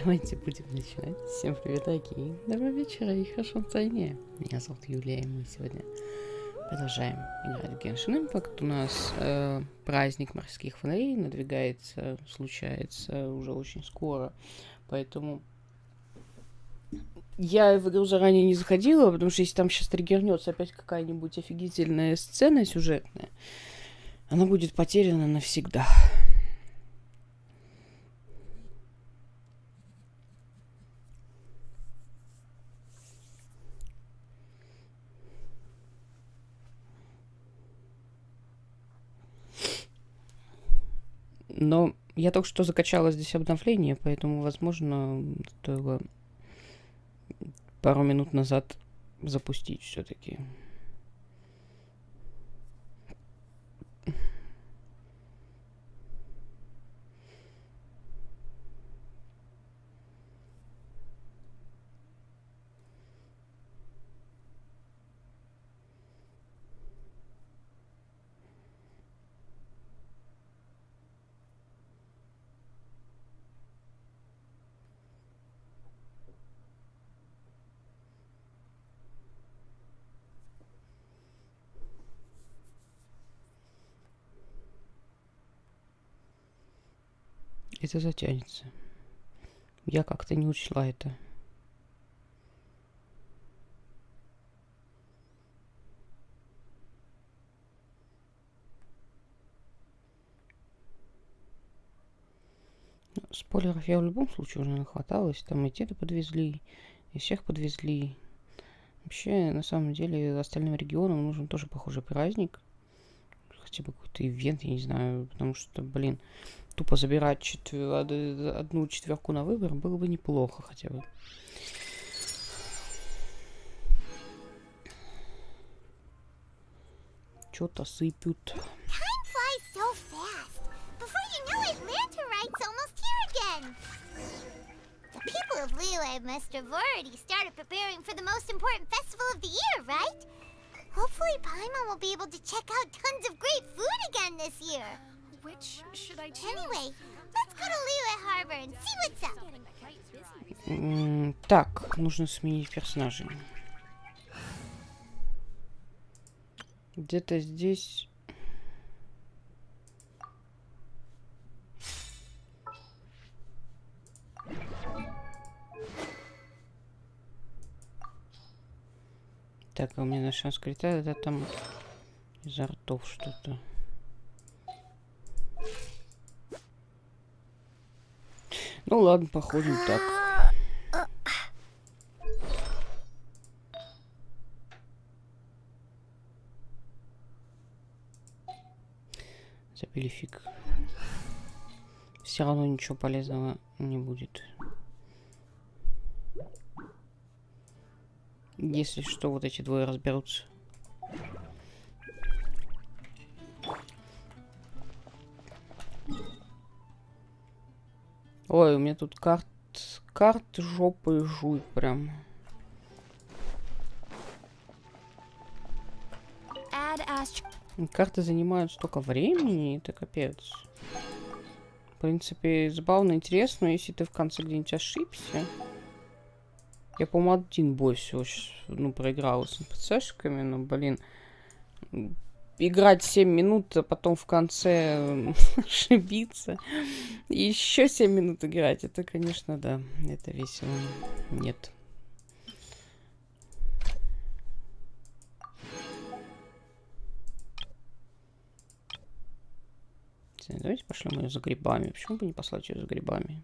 давайте будем начинать. Всем привет, дорогие. Доброго вечера и хорошего настроения. Меня зовут Юлия, и мы сегодня продолжаем играть в Genshin Impact. У нас праздник морских фонарей надвигается, случается уже очень скоро. Поэтому я в игру заранее не заходила, потому что если там сейчас триггернется опять какая-нибудь офигительная сцена сюжетная, она будет потеряна навсегда. Но я только что закачала здесь обновление, поэтому, возможно, стоило пару минут назад запустить все-таки. Это затянется. Я как-то не учла это. Спойлеров я в любом случае уже нахваталась. Там и те-то подвезли, и всех подвезли. Вообще, на самом деле, остальным регионам нужен тоже похожий праздник. Хотя бы какой-то ивент, я не знаю. Потому что, блин, тупо забирать одну четверку на выбор было бы неплохо хотя бы. Что-то сыпют. Of Liyue must have already started preparing for the most important festival of the year, right? Hopefully Paimon will be able to check out tons of great food again this year. Which should I choose? Anyway, let's go to Liyue Harbor and see what's up. Так, нужно сменить персонажей. Где-то здесь... Так, а у меня на шанс критает, это там изо ртов что-то. Ну ладно, походим так. Забили фиг. Все равно ничего полезного не будет. Если что, вот эти двое разберутся. Ой, у меня тут карт жопы жуй прям. Карты занимают столько времени, это капец. В принципе, забавно, интересно, если ты в конце где-нибудь ошибся. Я, по-моему, один бой всего проиграл с НПЦшками, но, блин, играть 7 минут, а потом в конце ошибиться. И еще 7 минут играть, это, конечно, да, это весело. Нет. Давайте пошлем ее за грибами. Почему бы не послать ее за грибами?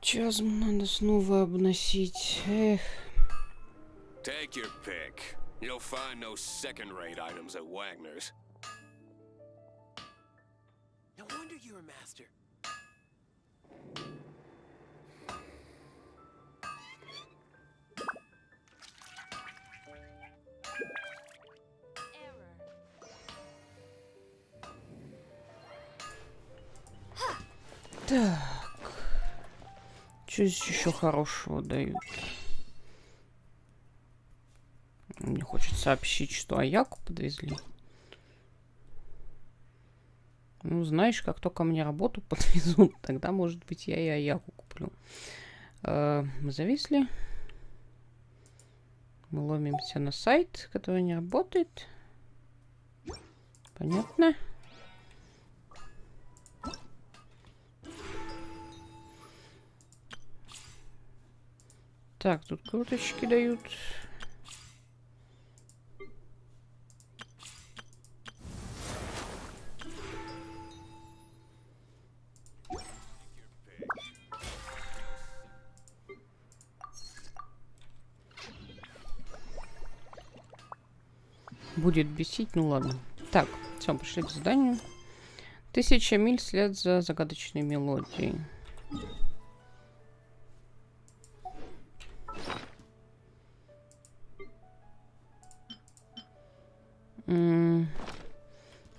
Сейчас надо снова обносить. Эх. Take your pick. You'll find no second-rate items at Wagner's. No wonder you're a master. Так. Что здесь еще хорошего дают? Мне хочется сообщить, что Аяку подвезли. Ну, знаешь, как только мне работу подвезут, тогда, может быть, я и Аяку куплю. Мы зависли. Мы ломимся на сайт, который не работает. Понятно. Так, тут круточки дают. Будет бесить, ну ладно. Так, все, пошли к заданию. 1000 миль вслед за загадочной мелодией.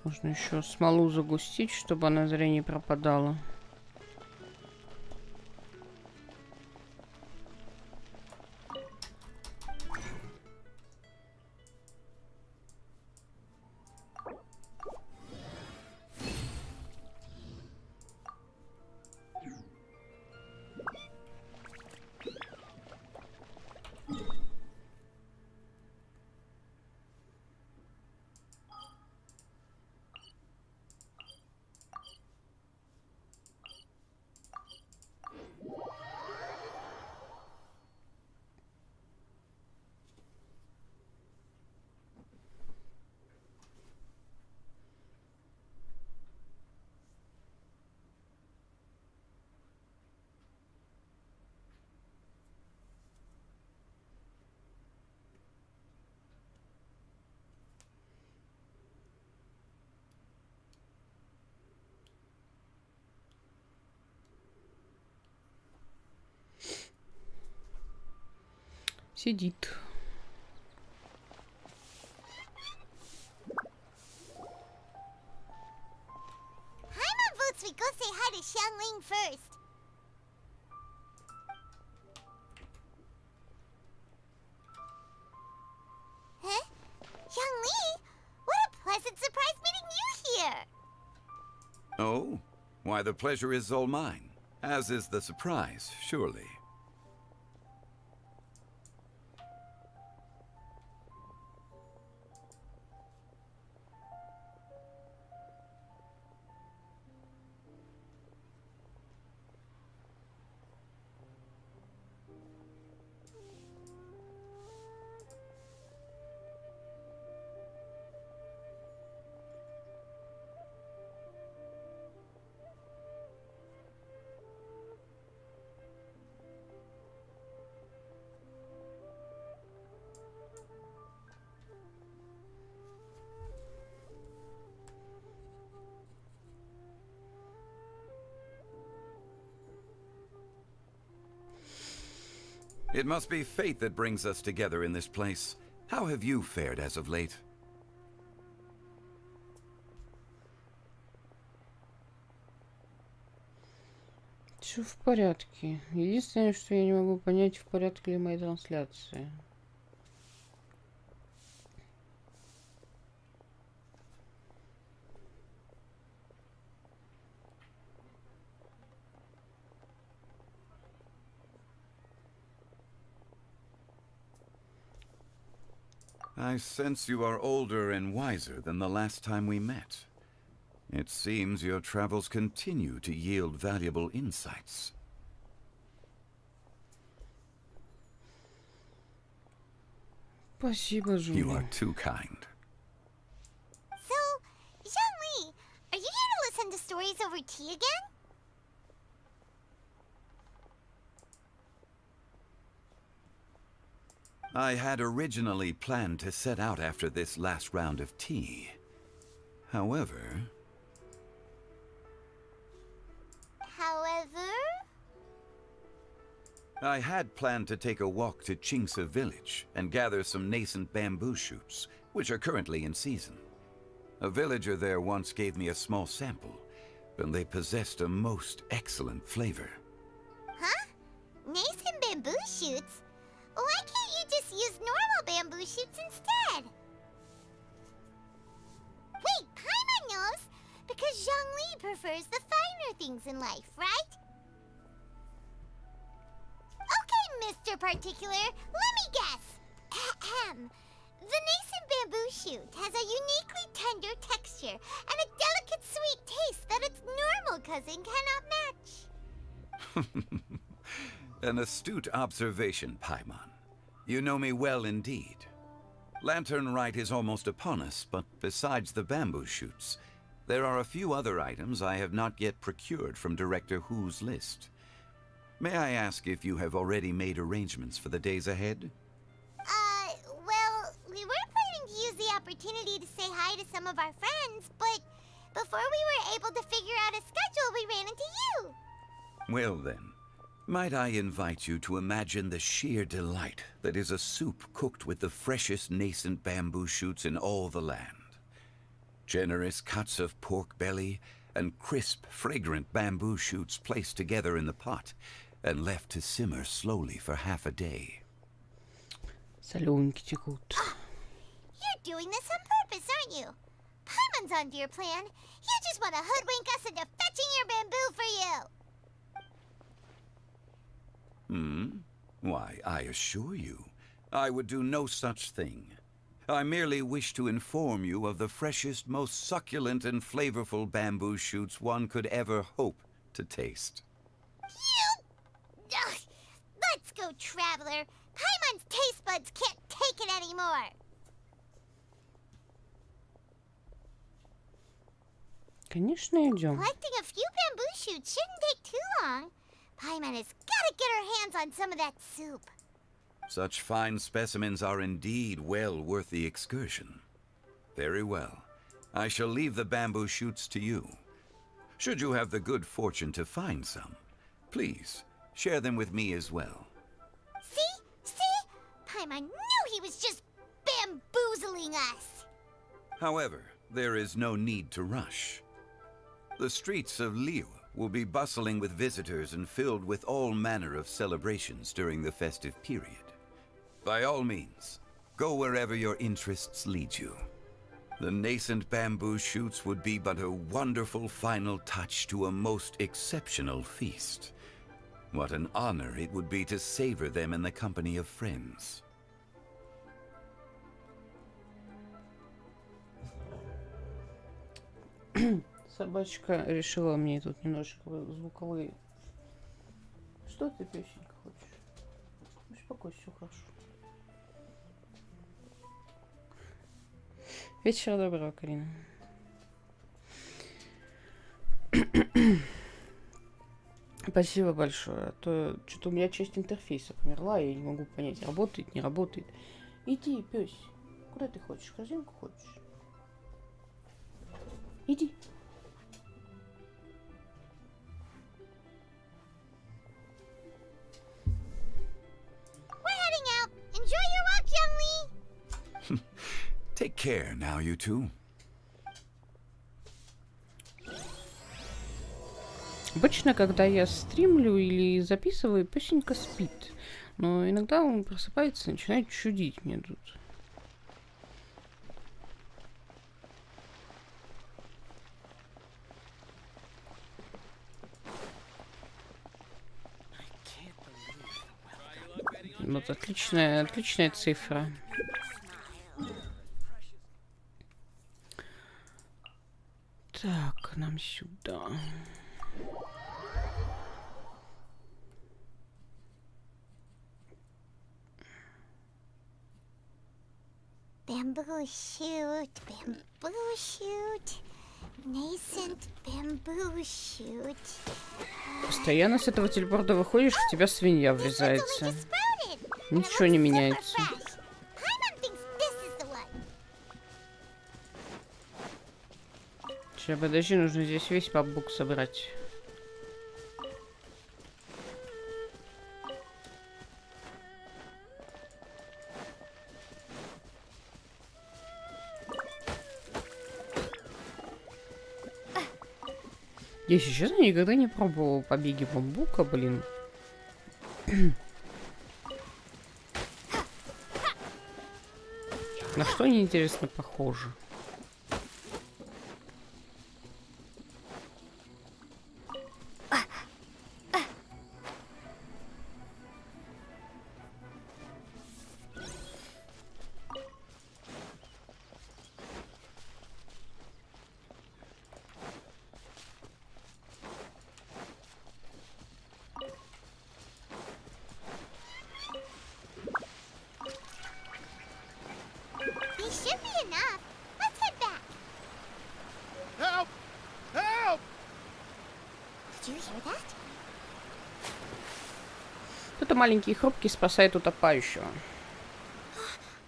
Можно еще смолу загустить, чтобы она зря не пропадала. Сидит. Paimon votes we go say hi to Xiangling first. Huh? Xiangli? What a pleasant surprise meeting you here! Oh? Why, the pleasure is all mine. As is the surprise, surely. It must be fate that brings us together in this place. How have you fared as of late? Все в порядке. Единственное, что я не могу понять, в порядке ли мои трансляции. I sense you are older and wiser than the last time we met. It seems your travels continue to yield valuable insights. Спасибо, Джули. You are too kind. So, Xiangli, are you here to listen to stories over tea again? I had originally planned to set out after this last round of tea. However... I had planned to take a walk to Chingsa village and gather some nascent bamboo shoots, which are currently in season. A villager there once gave me a small sample, and they possessed a most excellent flavor. Huh? Nascent bamboo shoots? Why can't you just use normal bamboo shoots instead? Wait, Paimon knows! Because Zhongli prefers the finer things in life, right? Okay, Mr. Particular, let me guess. Ahem. The nascent bamboo shoot has a uniquely tender texture and a delicate sweet taste that its normal cousin cannot match. An astute observation, Paimon. You know me well indeed. Lantern Rite is almost upon us, but besides the bamboo shoots, there are a few other items I have not yet procured from Director Hu's list. May I ask if you have already made arrangements for the days ahead? Well, we were planning to use the opportunity to say hi to some of our friends, but before we were able to figure out a schedule, we ran into you. Well then, might I invite you to imagine the sheer delight that is a soup cooked with the freshest nascent bamboo shoots in all the land. Generous cuts of pork belly and crisp, fragrant bamboo shoots placed together in the pot and left to simmer slowly for half a day. Соленки текут. You're doing this on purpose, aren't you? Paimon's onto your plan. You just want to hoodwink us into fetching your bamboo for you. Why, I assure you, I would do no such thing. I merely wish to inform you of the freshest, most succulent and flavorful bamboo shoots one could ever hope to taste. You! Ugh. Let's go, Traveler. Paimon's taste buds can't take it anymore. Конечно, идем. Collecting a few bamboo shoots shouldn't take too long. Paimon has got to get her hands on some of that soup. Such fine specimens are indeed well worth the excursion. Very well. I shall leave the bamboo shoots to you. Should you have the good fortune to find some, please share them with me as well. See? Paimon knew he was just bamboozling us. However, there is no need to rush. The streets of Liyue will be bustling with visitors and filled with all manner of celebrations during the festive period. By all means, go wherever your interests lead you. The nascent bamboo shoots would be but a wonderful final touch to a most exceptional feast. What an honor it would be to savor them in the company of friends. Собачка решила мне тут немножко звуковые. Что ты, песенька, хочешь? Успокойся, все хорошо. Вечера доброго, Карина. Спасибо большое. А то что-то у меня часть интерфейса померла, я не могу понять, работает, не работает. Иди, пёс. Куда ты хочешь? Корзинку хочешь? Иди. Take care now, you two. Обычно, когда я стримлю или записываю, песенка спит. Но иногда он просыпается и начинает чудить мне тут. Вот отличная цифра. Так, нам сюда. Bamboo shoot, nascent bamboo shoot. Постоянно с этого телепорта выходишь, в тебя свинья врезается. Ничего не меняется. Сейчас, подожди, нужно здесь весь бамбук собрать. Я, если честно, никогда не пробовал побеги бамбука, блин. На что они, интересно, похожи? These should be enough. Let's head back. Help! Help! Did you hear that? Кто-то маленький и хрупкий спасает утопающего.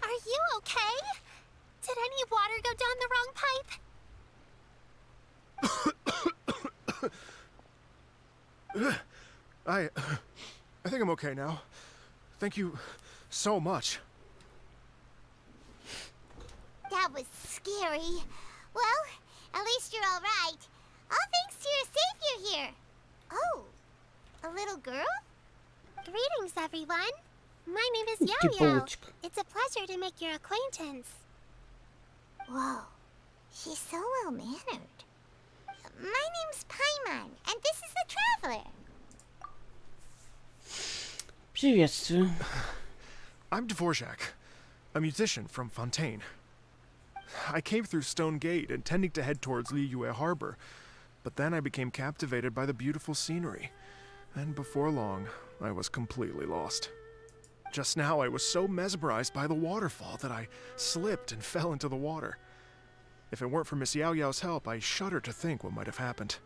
Are you okay? Did any water go down the wrong pipe? I think I'm okay now. Thank you so much. That was scary. Well, at least you're all right. All thanks to your savior here. Oh, a little girl? Greetings, everyone. My name is Yao Yao. Типочка. It's a pleasure to make your acquaintance. Whoa, she's so well-mannered. My name's Paimon, and this is the Traveler. Приветствую. I'm Dvorak, a musician from Fontaine. I came through Stone Gate intending to head towards Liyue Harbor, but then I became captivated by the beautiful scenery, and before long, I was completely lost. Just now, I was so mesmerized by the waterfall that I slipped and fell into the water. If it weren't for Miss Yao Yao's help, I shudder to think what might have happened.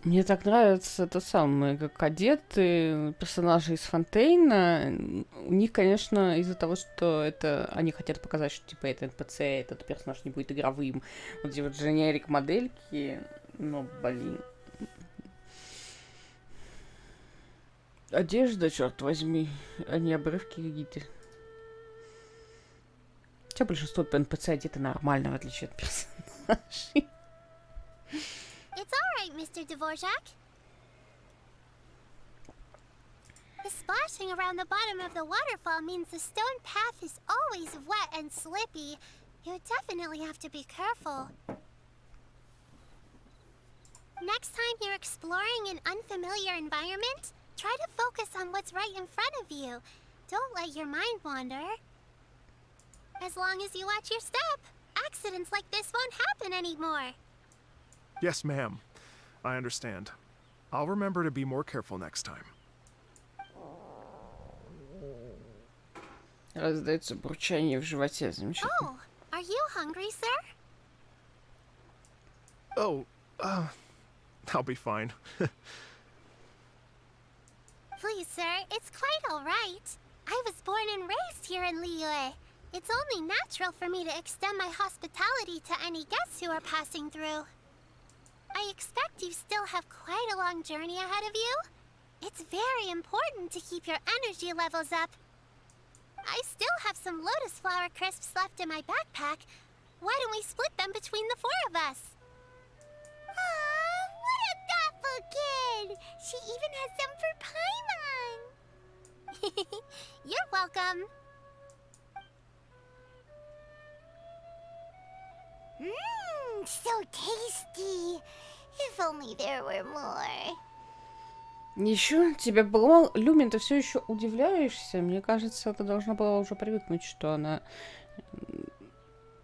Мне так нравится это самое, как кадеты, персонажи из Фонтейна. У них, конечно, из-за того, что это они хотят показать, что типа это НПЦ, этот персонаж не будет игровым. Вот эти вот дженерик модельки, но, блин. Одежда, черт возьми, а не обрывки какие-то. Хотя большинство НПЦ одеты нормально, в отличие от персонажей. It's all right, Mr. Dvorak. The splashing around the bottom of the waterfall means the stone path is always wet and slippy. You definitely have to be careful. Next time you're exploring an unfamiliar environment, try to focus on what's right in front of you. Don't let your mind wander. As long as you watch your step, accidents like this won't happen anymore. Yes, ma'am. I understand. I'll remember to be more careful next time. Раздается бурчание в животе, замечательно. Oh, are you hungry, sir? Oh, I'll be fine. Please, sir, it's quite all right. I was born and raised here in Liyue. It's only natural for me to extend my hospitality to any guests who are passing through. I expect you still have quite a long journey ahead of you. It's very important to keep your energy levels up. I still have some lotus flower crisps left in my backpack. Why don't we split them between the four of us? Aw, what a thoughtful kid! She even has some for Paimon! You're welcome. Mmm, so tasty. If only there were more. Еще тебя было... Люмин, ты все еще удивляешься? Мне кажется, ты должна была уже привыкнуть, что она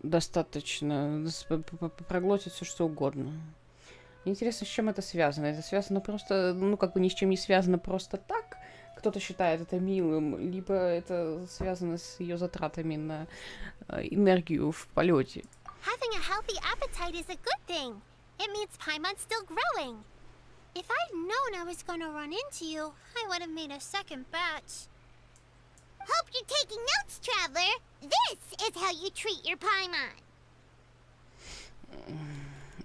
достаточно проглотит все что угодно. Мне интересно, с чем это связано. Это связано просто, ну, как бы ни с чем не связано просто так. Кто-то считает это милым, либо это связано с ее затратами на энергию в полете. Having a healthy appetite is a good thing. It means Paimon's still growing. If I'd known I was gonna run into you, I would have made a second batch. Hope you're taking notes, Traveler. This is how you treat your Paimon.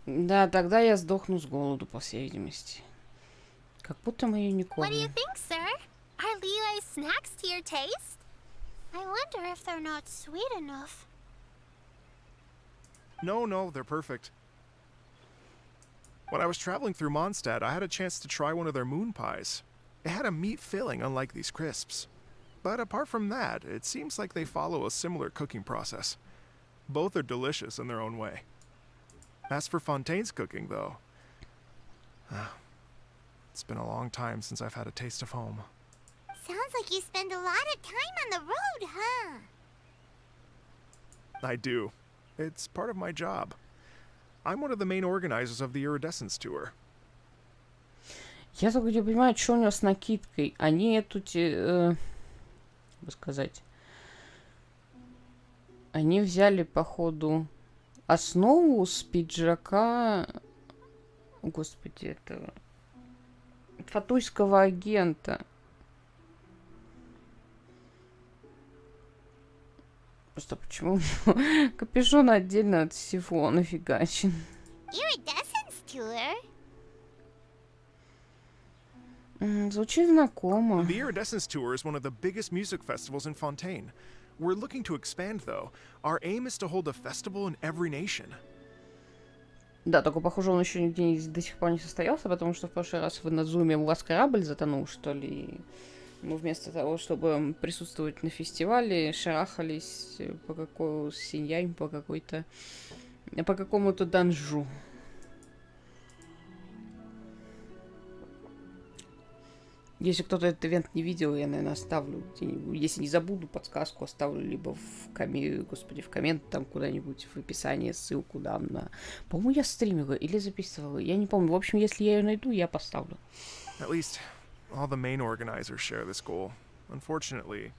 Да, тогда я сдохну с голоду, по всей видимости. Как будто мы ее не What do you кормим. think, sir? Are Liyue snacks to your taste? I wonder if they're not sweet enough. No, they're perfect. When I was traveling through Mondstadt, I had a chance to try one of their moon pies. It had a meat filling, unlike these crisps. But apart from that, it seems like they follow a similar cooking process. Both are delicious in their own way. As for Fontaine's cooking, though, it's been a long time since I've had a taste of home. Sounds like you spend a lot of time on the road, huh? I do. It's part of my job. I'm one of the main organizers of the Iridescence Tour. Я только не понимаю, что у него с накидкой. Они эту, как сказать, они взяли, походу, основу с пиджака, господи, этого, фатуйского агента. Просто почему капюшон отдельно от всего нафигачен? Iridescence tour? Звучит знакомо. The Iridescence Tour is one of the biggest music festivals in Fontaine. We're looking to expand, though. Our aim is to hold a festival in every nation. Да, только, похоже, он еще нигде до сих пор не состоялся, потому что в прошлый раз вы на зуме у вас корабль затонул, что ли. Мы вместо того, чтобы присутствовать на фестивале, шарахались по какому Синьянь, по какой-то... по какому-то данжу. Если кто-то этот ивент не видел, я, наверное, оставлю где-нибудь. Если не забуду, подсказку оставлю либо в коммент там куда-нибудь в описании, ссылку дам на... По-моему, я стримила или записывала. Я не помню. В общем, если я ее найду, я поставлю. At least, all the main organizers share this goal. Unfortunately,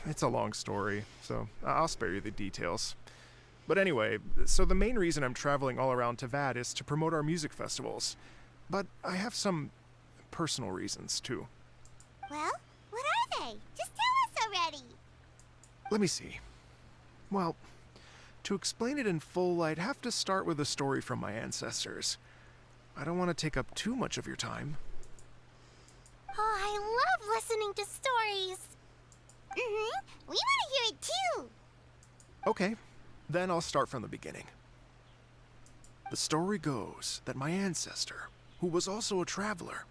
it's a long story, so I'll spare you the details. But anyway, so the main reason I'm traveling all around Tavad is to promote our music festivals. But I have some personal reasons, too. Well, what are they? Just tell us already. Let me see. Well, to explain it in full, I'd have to start with a story from my ancestors. I don't want to take up too much of your time. Oh, I love listening to stories. We want to hear it too. Okay, then I'll start from the beginning. The story goes that my ancestor, who was also a traveler,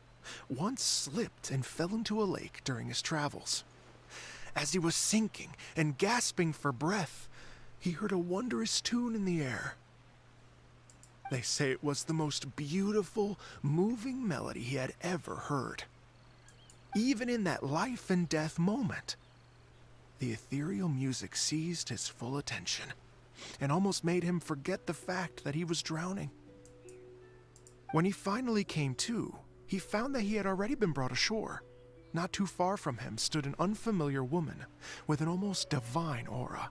once slipped and fell into a lake during his travels. As he was sinking and gasping for breath, he heard a wondrous tune in the air. They say it was the most beautiful, moving melody he had ever heard. Even in that life and death moment, the ethereal music seized his full attention and almost made him forget the fact that he was drowning. When he finally came to, he found that he had already been brought ashore. Not too far from him stood an unfamiliar woman with an almost divine aura.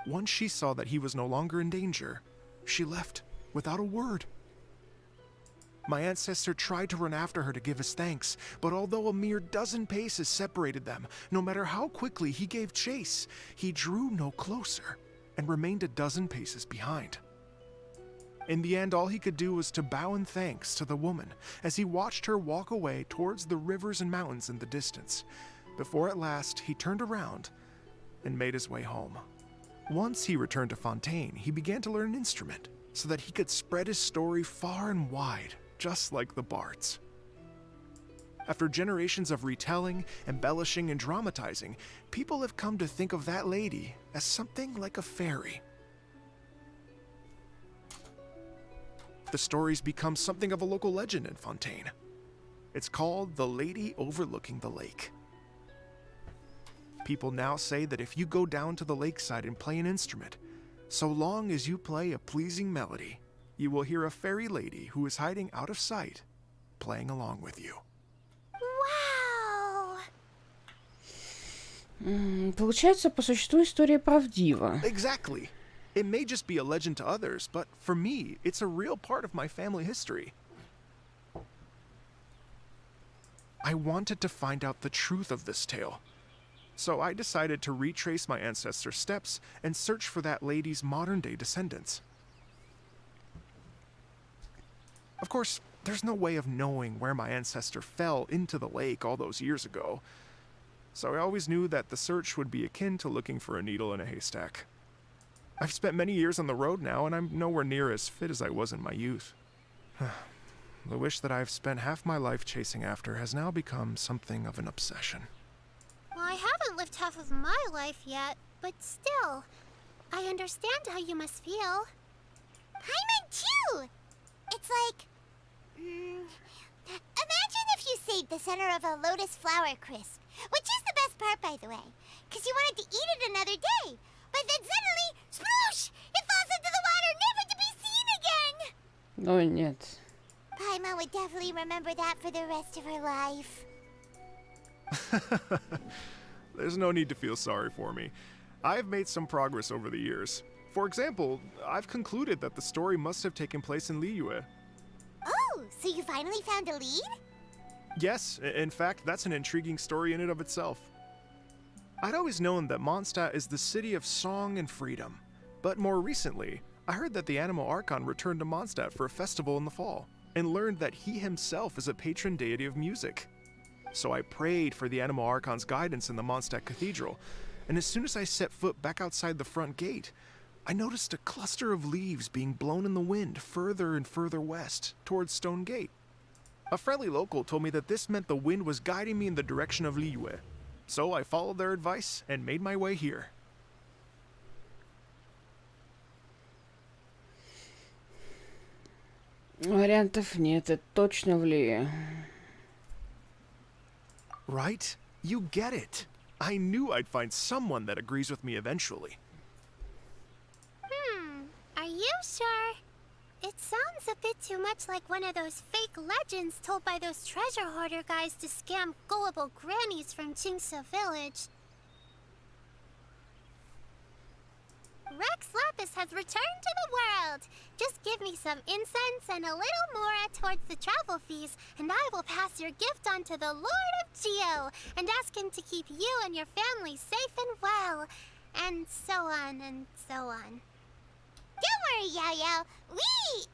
Once she saw that he was no longer in danger, she left without a word. My ancestor tried to run after her to give his thanks, but although a mere dozen paces separated them, no matter how quickly he gave chase, he drew no closer and remained a dozen paces behind. In the end, all he could do was to bow in thanks to the woman as he watched her walk away towards the rivers and mountains in the distance, before at last he turned around and made his way home. Once he returned to Fontaine, he began to learn an instrument so that he could spread his story far and wide, just like the bards. After generations of retelling, embellishing, and dramatizing, people have come to think of that lady as something like a fairy. The story's become something of a local legend in Fontaine. It's called The Lady Overlooking the Lake. People now say that if you go down to the lakeside and play an instrument, so long as you play a pleasing melody, you will hear a fairy lady who is hiding out of sight, playing along with you. Wow! Получается, по существу история правдива. Exactly. It may just be a legend to others, but for me, it's a real part of my family history. I wanted to find out the truth of this tale, so I decided to retrace my ancestors' steps and search for that lady's modern-day descendants. Of course, there's no way of knowing where my ancestor fell into the lake all those years ago, so I always knew that the search would be akin to looking for a needle in a haystack. I've spent many years on the road now, and I'm nowhere near as fit as I was in my youth. The wish that I've spent half my life chasing after has now become something of an obsession. Well, I haven't lived half of my life yet, but still, I understand how you must feel. Paimon too! It's like... imagine if you saved the center of a lotus flower crisp, which is the best part, by the way, because you wanted to eat it another day. But then suddenly, sploosh! It falls into the water, never to be seen again! Ну нет. Paimon would definitely remember that for the rest of her life. There's no need to feel sorry for me. I've made some progress over the years. For example, I've concluded that the story must have taken place in Liyue. Oh, so you finally found a lead? Yes, in fact, that's an intriguing story in and of itself. I'd always known that Mondstadt is the city of song and freedom. But more recently, I heard that the Animal Archon returned to Mondstadt for a festival in the fall, and learned that he himself is a patron deity of music. So I prayed for the Animal Archon's guidance in the Mondstadt Cathedral, and as soon as I set foot back outside the front gate, I noticed a cluster of leaves being blown in the wind further and further west, towards Stone Gate. A friendly local told me that this meant the wind was guiding me in the direction of Liyue. So I followed their advice and made my way here. Вариантов нет, это точно в Лии. Right? You get it. I knew I'd find someone that agrees with me eventually. Are you sure? It sounds a bit too much like one of those fake legends told by those treasure hoarder guys to scam gullible grannies from Chingsa Village. Rex Lapis has returned to the world. Just give me some incense and a little more towards the travel fees, and I will pass your gift on to the Lord of Geo and ask him to keep you and your family safe and well, and so on and so on. Don't worry, Yao Yao. We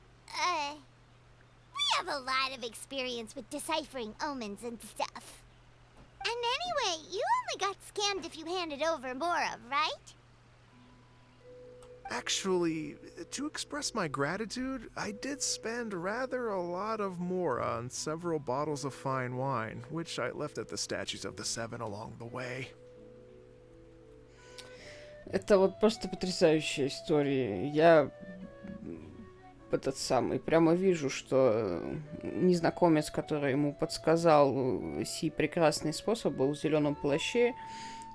have a lot of experience with deciphering omens and stuff. And anyway, you only got scammed if you handed over Mora, right? Actually, to express my gratitude, I did spend rather a lot of more on several bottles of fine wine, which I left at the statues of the Seven along the way. Это вот просто потрясающая история. Я этот самый прямо вижу, что незнакомец, который ему подсказал сей прекрасный способ, был в зеленом плаще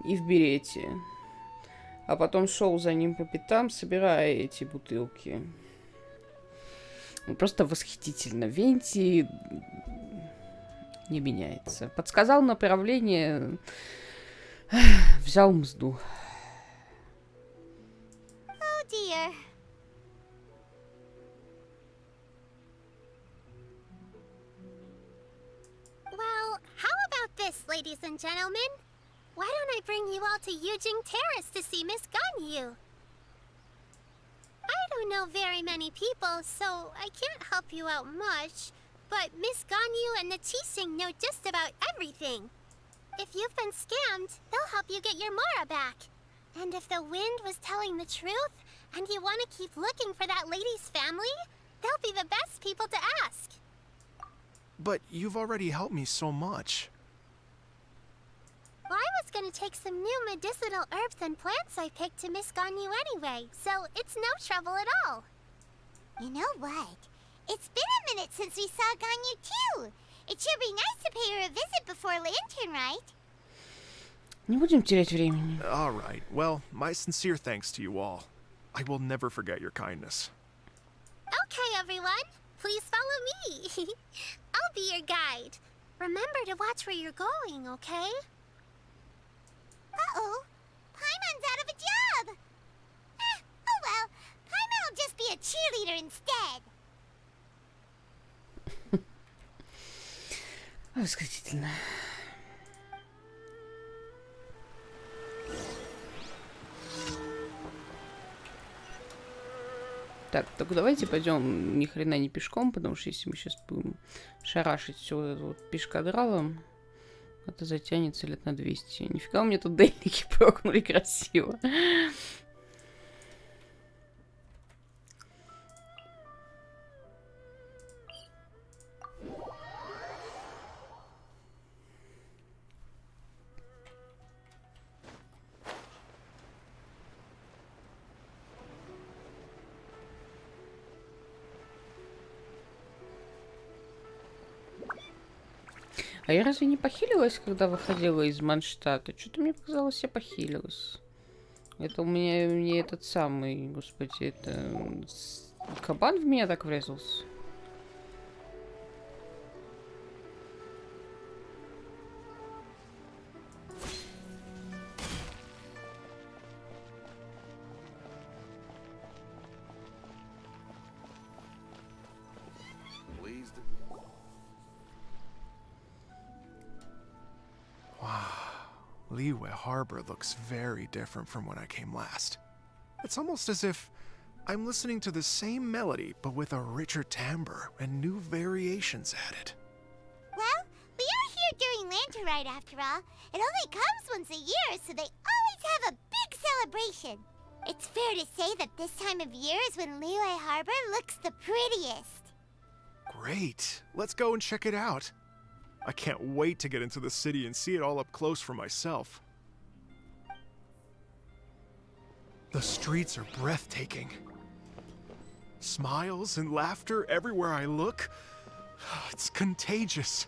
и в берете. А потом шел за ним по пятам, собирая эти бутылки. Просто восхитительно. Венти не меняется. Подсказал направление, взял мзду. Oh dear. Well, how about this, ladies and gentlemen? Why don't I bring you all to Yujing Terrace to see Miss Ganyu? I don't know very many people, so I can't help you out much. But Miss Ganyu and the Qixing know just about everything. If you've been scammed, they'll help you get your Mora back. And if the wind was telling the truth, and you want to keep looking for that lady's family, they'll be the best people to ask. But you've already helped me so much. Well, I was gonna take some new medicinal herbs and plants I picked to Miss Ganyu anyway, so it's no trouble at all. You know what? It's been a minute since we saw Ganyu too. It should be nice to pay her a visit before Lantern, right? Не будем терять времени. All right. Well, my sincere thanks to you all. I will never forget your kindness. Okay, everyone. Please follow me. I'll be your guide. Remember to watch where you're going, okay? Uh-oh. Paimon's out of a job. Oh well. Paimon will just be a cheerleader instead. Восхитительно. Так, только давайте пойдем ни хрена не пешком, потому что если мы сейчас будем шарашить все вот это вот пешкадралом, это затянется лет на 200. Нифига у меня тут дельники прокнули красиво. А я разве не похилилась, когда выходила из Манштата? Что-то мне показалось, я похилилась. Это у меня не этот самый, господи, это кабан в меня так врезался. Liyue Harbor looks very different from when I came last. It's almost as if I'm listening to the same melody, but with a richer timbre and new variations added. Well, we are here during Lantern Rite after all. It only comes once a year, so they always have a big celebration. It's fair to say that this time of year is when Liyue Harbor looks the prettiest. Great. Let's go and check it out. I can't wait to get into the city and see it all up close for myself. The streets are breathtaking. Smiles and laughter everywhere I look. It's contagious.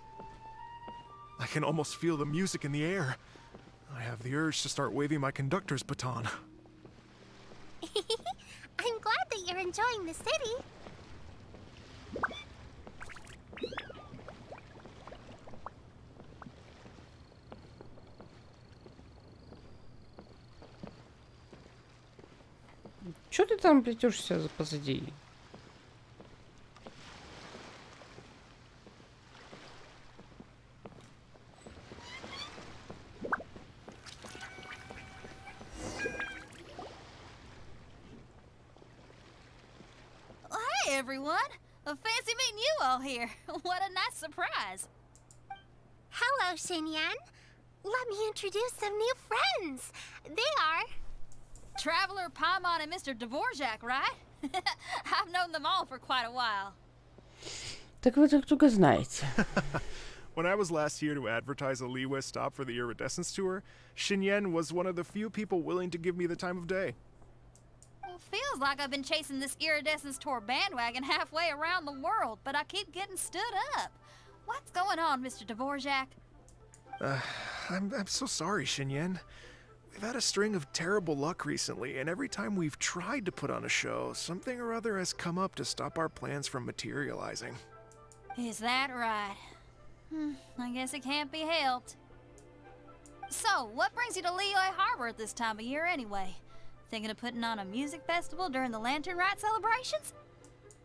I can almost feel the music in the air. I have the urge to start waving my conductor's baton. I'm glad that you're enjoying the city. Чё ты там плетешься позади? Hey everyone! Fancy meeting you all here. What a nice surprise. Hello, Xinyan. Let me introduce some new friends. They are... Traveler, Paimon, and Mr. Dvorak, right? I've known them all for quite a while. Так вы друг друга знаете. When I was last here to advertise a Liyue stop for the Iridescence Tour, Xinyan was one of the few people willing to give me the time of day. Well, feels like I've been chasing this Iridescence Tour bandwagon halfway around the world, but I keep getting stood up. What's going on, Mr. Dvorak? I'm so sorry, Xinyan. We've had a string of terrible luck recently, and every time we've tried to put on a show, something or other has come up to stop our plans from materializing. Is that right? I guess it can't be helped. So, what brings you to Liyue Harbor at this time of year anyway? Thinking of putting on a music festival during the Lantern Rite celebrations?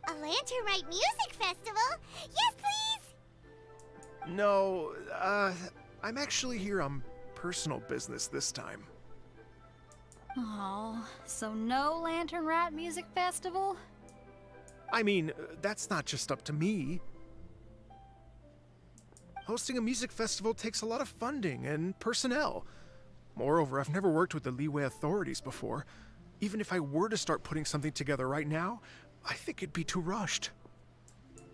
A Lantern Rite music festival? Yes, please! No, I'm actually here on personal business this time. Oh, so no Lantern Rite music festival? I mean, that's not just up to me. Hosting a music festival takes a lot of funding and personnel. Moreover, I've never worked with the Liyue authorities before. Even if I were to start putting something together right now, I think it'd be too rushed.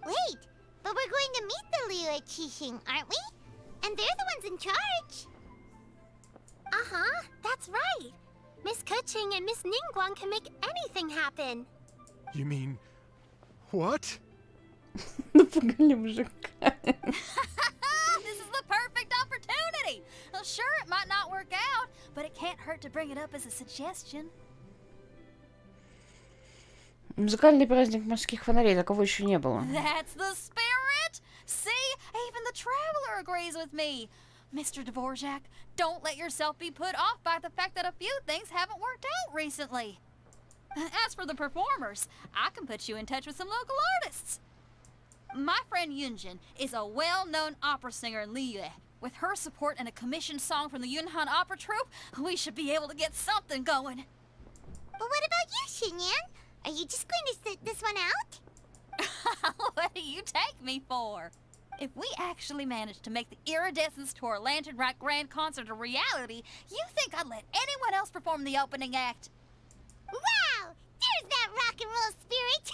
Wait, but we're going to meet the Liyue Qixing, aren't we? And they're the ones in charge. Uh-huh, that's right. Miss Keqing and Miss Ningguang can make anything happen. You mean... what? Напугали мужика. This is the perfect opportunity! Well, sure, it might not work out, but it can't hurt to bring it up as a suggestion. Музыкальный праздник морских фонарей, такого еще не было. That's the spirit! See? Even the Traveler agrees with me. Mr. Dvorak, don't let yourself be put off by the fact that a few things haven't worked out recently. As for the performers, I can put you in touch with some local artists. My friend Yunjin is a well-known opera singer in Liyue. With her support and a commissioned song from the Yunhan Opera Troupe, we should be able to get something going. But what about you, Xinyan? Are you just going to sit this one out? What do you take me for? If we actually manage to make the Iridescence Tour Lantern Rite Grand Concert a reality, you think I'd let anyone else perform the opening act? Wow! There's that rock and roll spirit!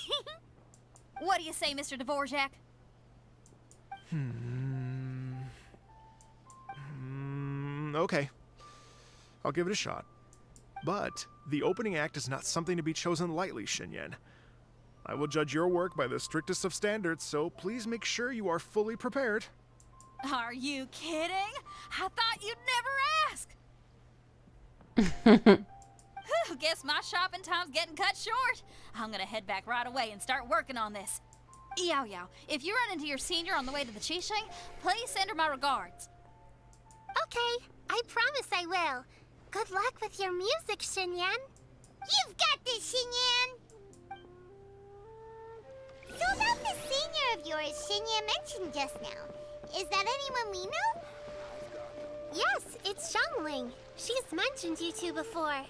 What do you say, Mr. Dvorak? Okay. I'll give it a shot. But the opening act is not something to be chosen lightly, Xinyan. I will judge your work by the strictest of standards, so please make sure you are fully prepared. Are you kidding? I thought you'd never ask. Whew, guess my shopping time's getting cut short. I'm gonna head back right away and start working on this. Yao Yao, if you run into your senior on the way to the Qixing, please send her my regards. Okay, I promise I will. Good luck with your music, Xinyan. You've got this, Xinyan! So about the senior of yours Xinyan mentioned just now, is that anyone we know? Yes, it's Xiangling. She's mentioned you two before.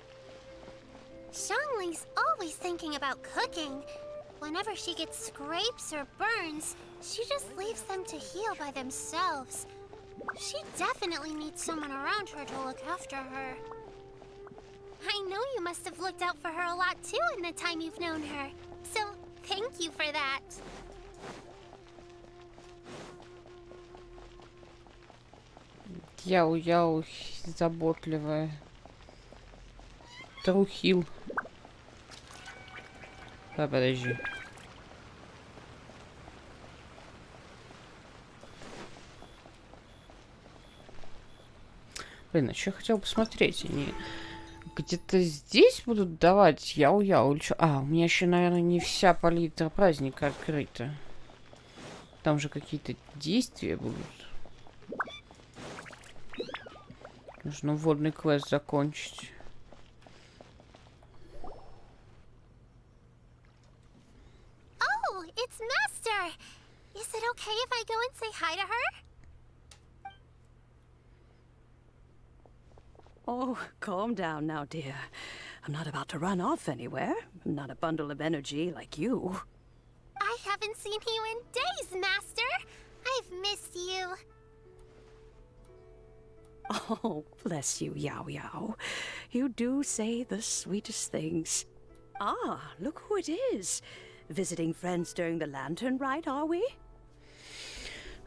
Xiangling's always thinking about cooking. Whenever she gets scrapes or burns, she just leaves them to heal by themselves. She definitely needs someone around her to look after her. I know you must have looked out for her a lot too in the time you've known her. So, thank you for that. Яу-яу, заботливая. Трухил. Подожди. Блин, а что я хотел посмотреть? Они где-то здесь будут давать яу-яу или что? А, у меня еще, наверное, не вся палитра праздника открыта. Там же какие-то действия будут. Нужно водный квест закончить. Oh, it's Master! Is it okay if I go and say hi to her? Oh, calm down now, dear. I'm not about to run off anywhere. I'm not a bundle of energy like you. I haven't seen you in days, Master! I've missed you. Oh, bless you, Yao Yao. You do say the sweetest things. Ah, look who it is. Visiting friends during the lantern rite, are we?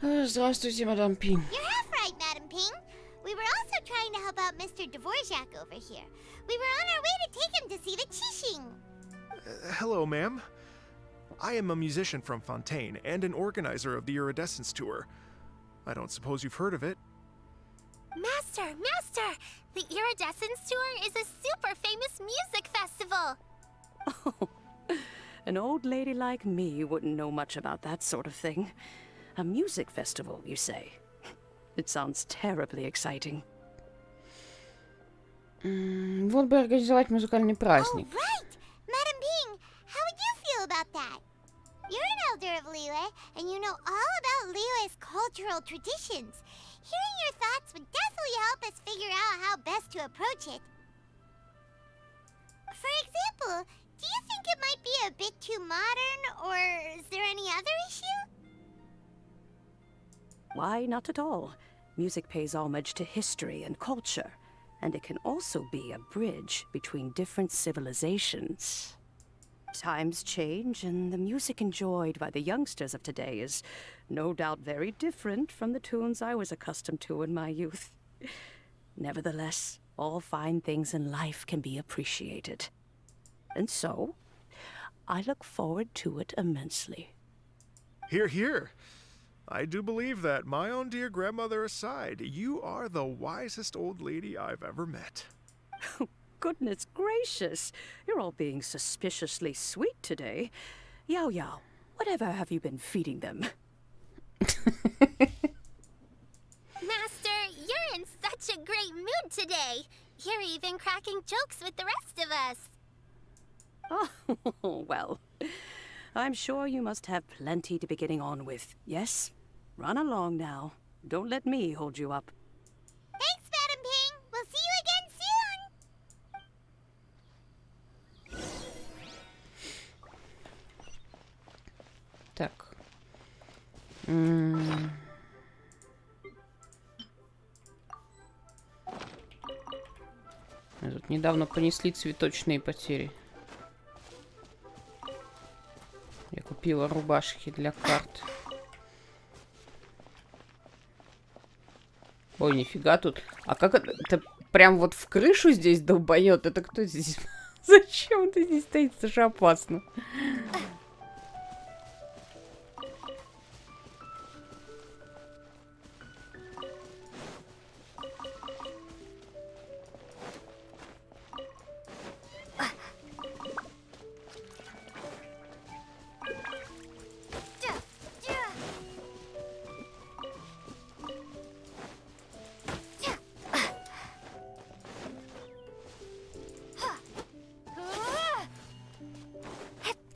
Здравствуйте, мадам Пинг. You're half right, Madam Ping. We were also trying to help out Mr. Dvorak over here. We were on our way to take him to see the Qixing. Hello, ma'am. I am a musician from Fontaine and an organizer of the Iridescence Tour. I don't suppose you've heard of it. Master! The Iridescence Tour is a super famous music festival! Oh, an old lady like me wouldn't know much about that sort of thing. A music festival, you say? It sounds terribly exciting. Вот бы организовать музыкальный праздник. Oh, right! Madam Ping, how would you feel about that? You're an elder of Liyue, and you know all about Liyue's cultural traditions. Hearing your thoughts would definitely help us figure out how best to approach it. For example, do you think it might be a bit too modern, or is there any other issue? Why, not at all. Music pays homage to history and culture, and it can also be a bridge between different civilizations. Times change, and the music enjoyed by the youngsters of today is no doubt very different from the tunes I was accustomed to in my youth. Nevertheless, all fine things in life can be appreciated. And so, I look forward to it immensely. Hear, hear. I do believe that, my own dear grandmother aside, you are the wisest old lady I've ever met. Goodness gracious, you're all being suspiciously sweet today. Yao Yao, whatever have you been feeding them? Master, you're in such a great mood today. You're even cracking jokes with the rest of us. Oh, well, I'm sure you must have plenty to be getting on with, yes? Run along now. Don't let me hold you up. Thanks, Madam Ping. We'll see you again soon. Так. Тут недавно понесли цветочные потери. Я купила рубашки для карт. Ой, нифига тут. А как это прям вот в крышу здесь долбанет? Это кто здесь? Зачем ты здесь стоит? Это же опасно.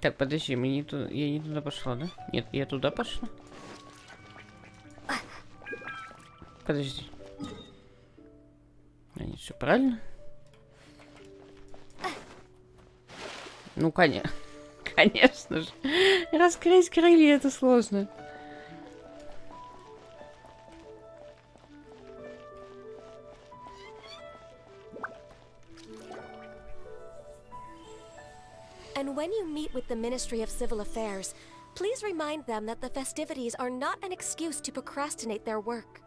Так, подожди, мы не туда... я не туда пошла, да? Нет, я туда пошла. Подожди. Они все правильно? Ну, конечно. Конечно же. Раскрыть крылья это сложно. And when you meet with the Ministry of Civil Affairs, please remind them that the festivities are not an excuse to procrastinate their work.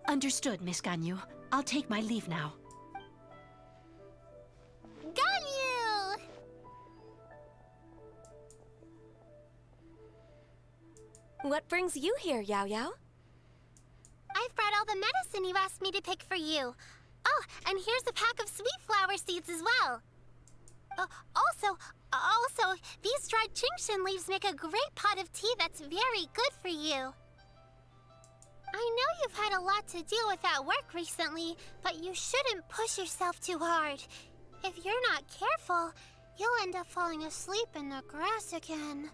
Understood, Miss Ganyu. I'll take my leave now. Ganyu! What brings you here, Yao Yao? I've brought all the medicine you asked me to pick for you. Oh, and here's a pack of sweet flower seeds as well. Also, these dried Qingshan leaves make a great pot of tea that's very good for you. I know you've had a lot to deal with at work recently, but you shouldn't push yourself too hard. If you're not careful, you'll end up falling asleep in the grass again.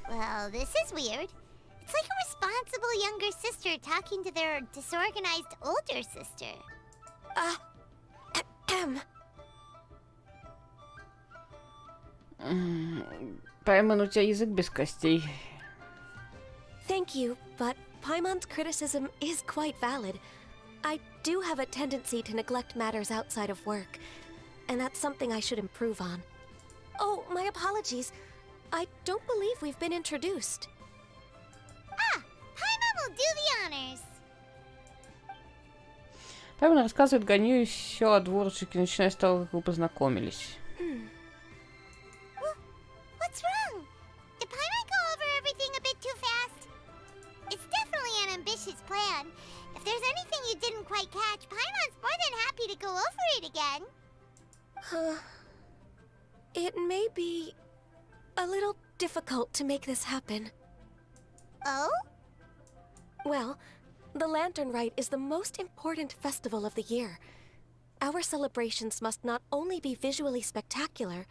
Well, this is weird. It's like a responsible younger sister talking to their disorganized older sister. Пайман, у тебя язык без костей. Thank you, but Paimon's criticism is quite valid. I do have a tendency to neglect matters outside of work, and that's something I should improve on. Oh, my apologies. I don't believe we've been introduced. Ah, Paimon will do the honors. Пайман рассказывает Ганью все о дворчике, начиная с того, как вы познакомились. What's wrong? Did Paimon go over everything a bit too fast? It's definitely an ambitious plan. If there's anything you didn't quite catch, Paimon's more than happy to go over it again. It may be a little difficult to make this happen. Oh? Well, the Lantern Rite is the most important festival of the year. Our celebrations must not only be visually spectacular,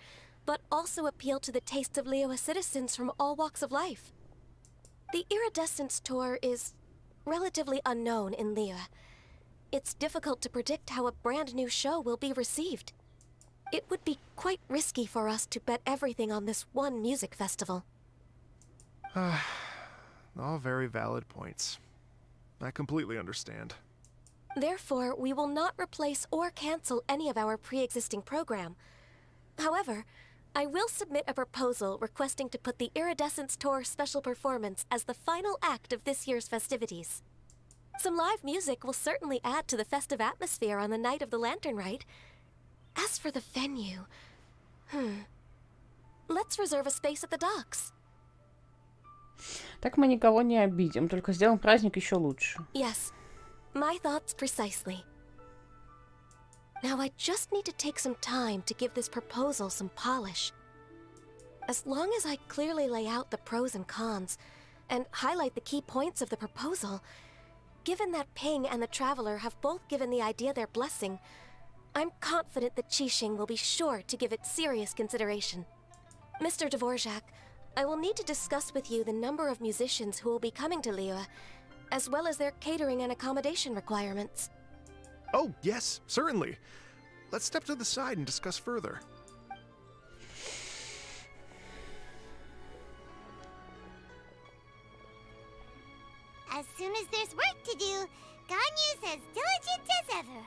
but also appeal to the tastes of Liyue citizens from all walks of life. The Iridescence Tour is relatively unknown in Liyue. It's difficult to predict how a brand new show will be received. It would be quite risky for us to bet everything on this one music festival. All very valid points. I completely understand. Therefore, we will not replace or cancel any of our pre-existing program. However, I will submit a proposal requesting to put the Iridescence Tour special performance as the final act of this year's festivities. Some live music will certainly add to the festive atmosphere on the night of the Lantern Rite. As for the venue... Let's reserve a space at the docks. Так мы никого не обидим, только сделаем праздник еще лучше. Yes, my thoughts precisely. Now I just need to take some time to give this proposal some polish. As long as I clearly lay out the pros and cons, and highlight the key points of the proposal, given that Ping and the Traveler have both given the idea their blessing, I'm confident that Qixing will be sure to give it serious consideration. Mr. Dvorak, I will need to discuss with you the number of musicians who will be coming to Liyue, as well as their catering and accommodation requirements. Oh, yes, certainly. Let's step to the side and discuss further. As soon as there's work to do, Ganyu's as diligent as ever.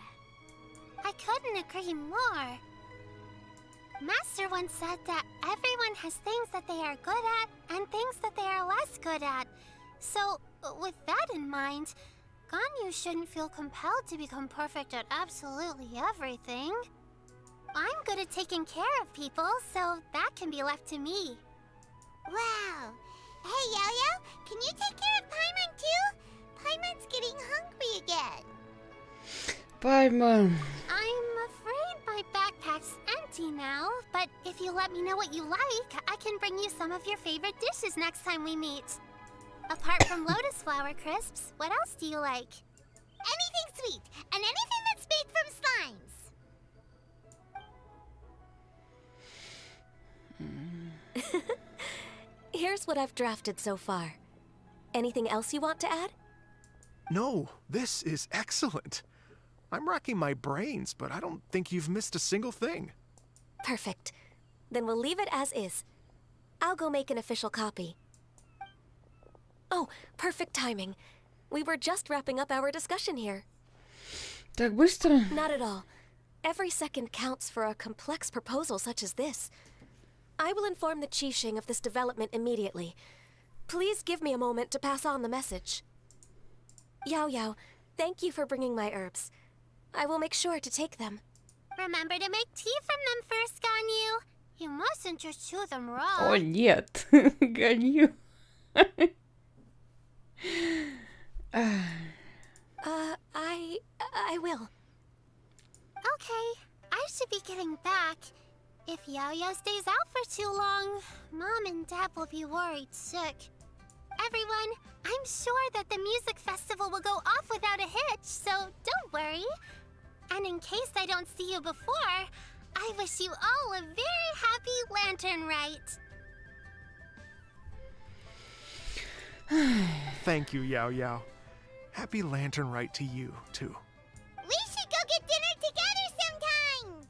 I couldn't agree more. Master once said that everyone has things that they are good at and things that they are less good at. So, with that in mind, Ganyu shouldn't feel compelled to become perfect at absolutely everything. I'm good at taking care of people, so that can be left to me. Wow. Hey, Yo-Yo, can you take care of Paimon too? Paimon's getting hungry again. Пайман. I'm afraid my backpack's empty now, but if you let me know what you like, I can bring you some of your favorite dishes next time we meet. Apart from lotus flower crisps, what else do you like? Anything sweet, and anything that's made from slimes. Here's what I've drafted so far. Anything else you want to add? No, this is excellent. I'm racking my brains, but I don't think you've missed a single thing. Perfect. Then we'll leave it as is. I'll go make an official copy. Oh, perfect timing. We were just wrapping up our discussion here. Так быстро? Not at all. Every second counts for a complex proposal such as this. I will inform the Qixing of this development immediately. Please give me a moment to pass on the message. Yao Yao, thank you for bringing my herbs. I will make sure to take them. Remember to make tea from them first, Ganyu. You mustn't just chew them raw. О, нет. Ганью. I will. Okay, I should be getting back. If Yao-Yao stays out for too long, Mom and Dad will be worried sick. Everyone, I'm sure that the music festival will go off without a hitch, so don't worry. And in case I don't see you before, I wish you all a very happy lantern rite. Thank you, Yao Yao. Happy Lantern Rite to you, too. We should go get dinner together sometime!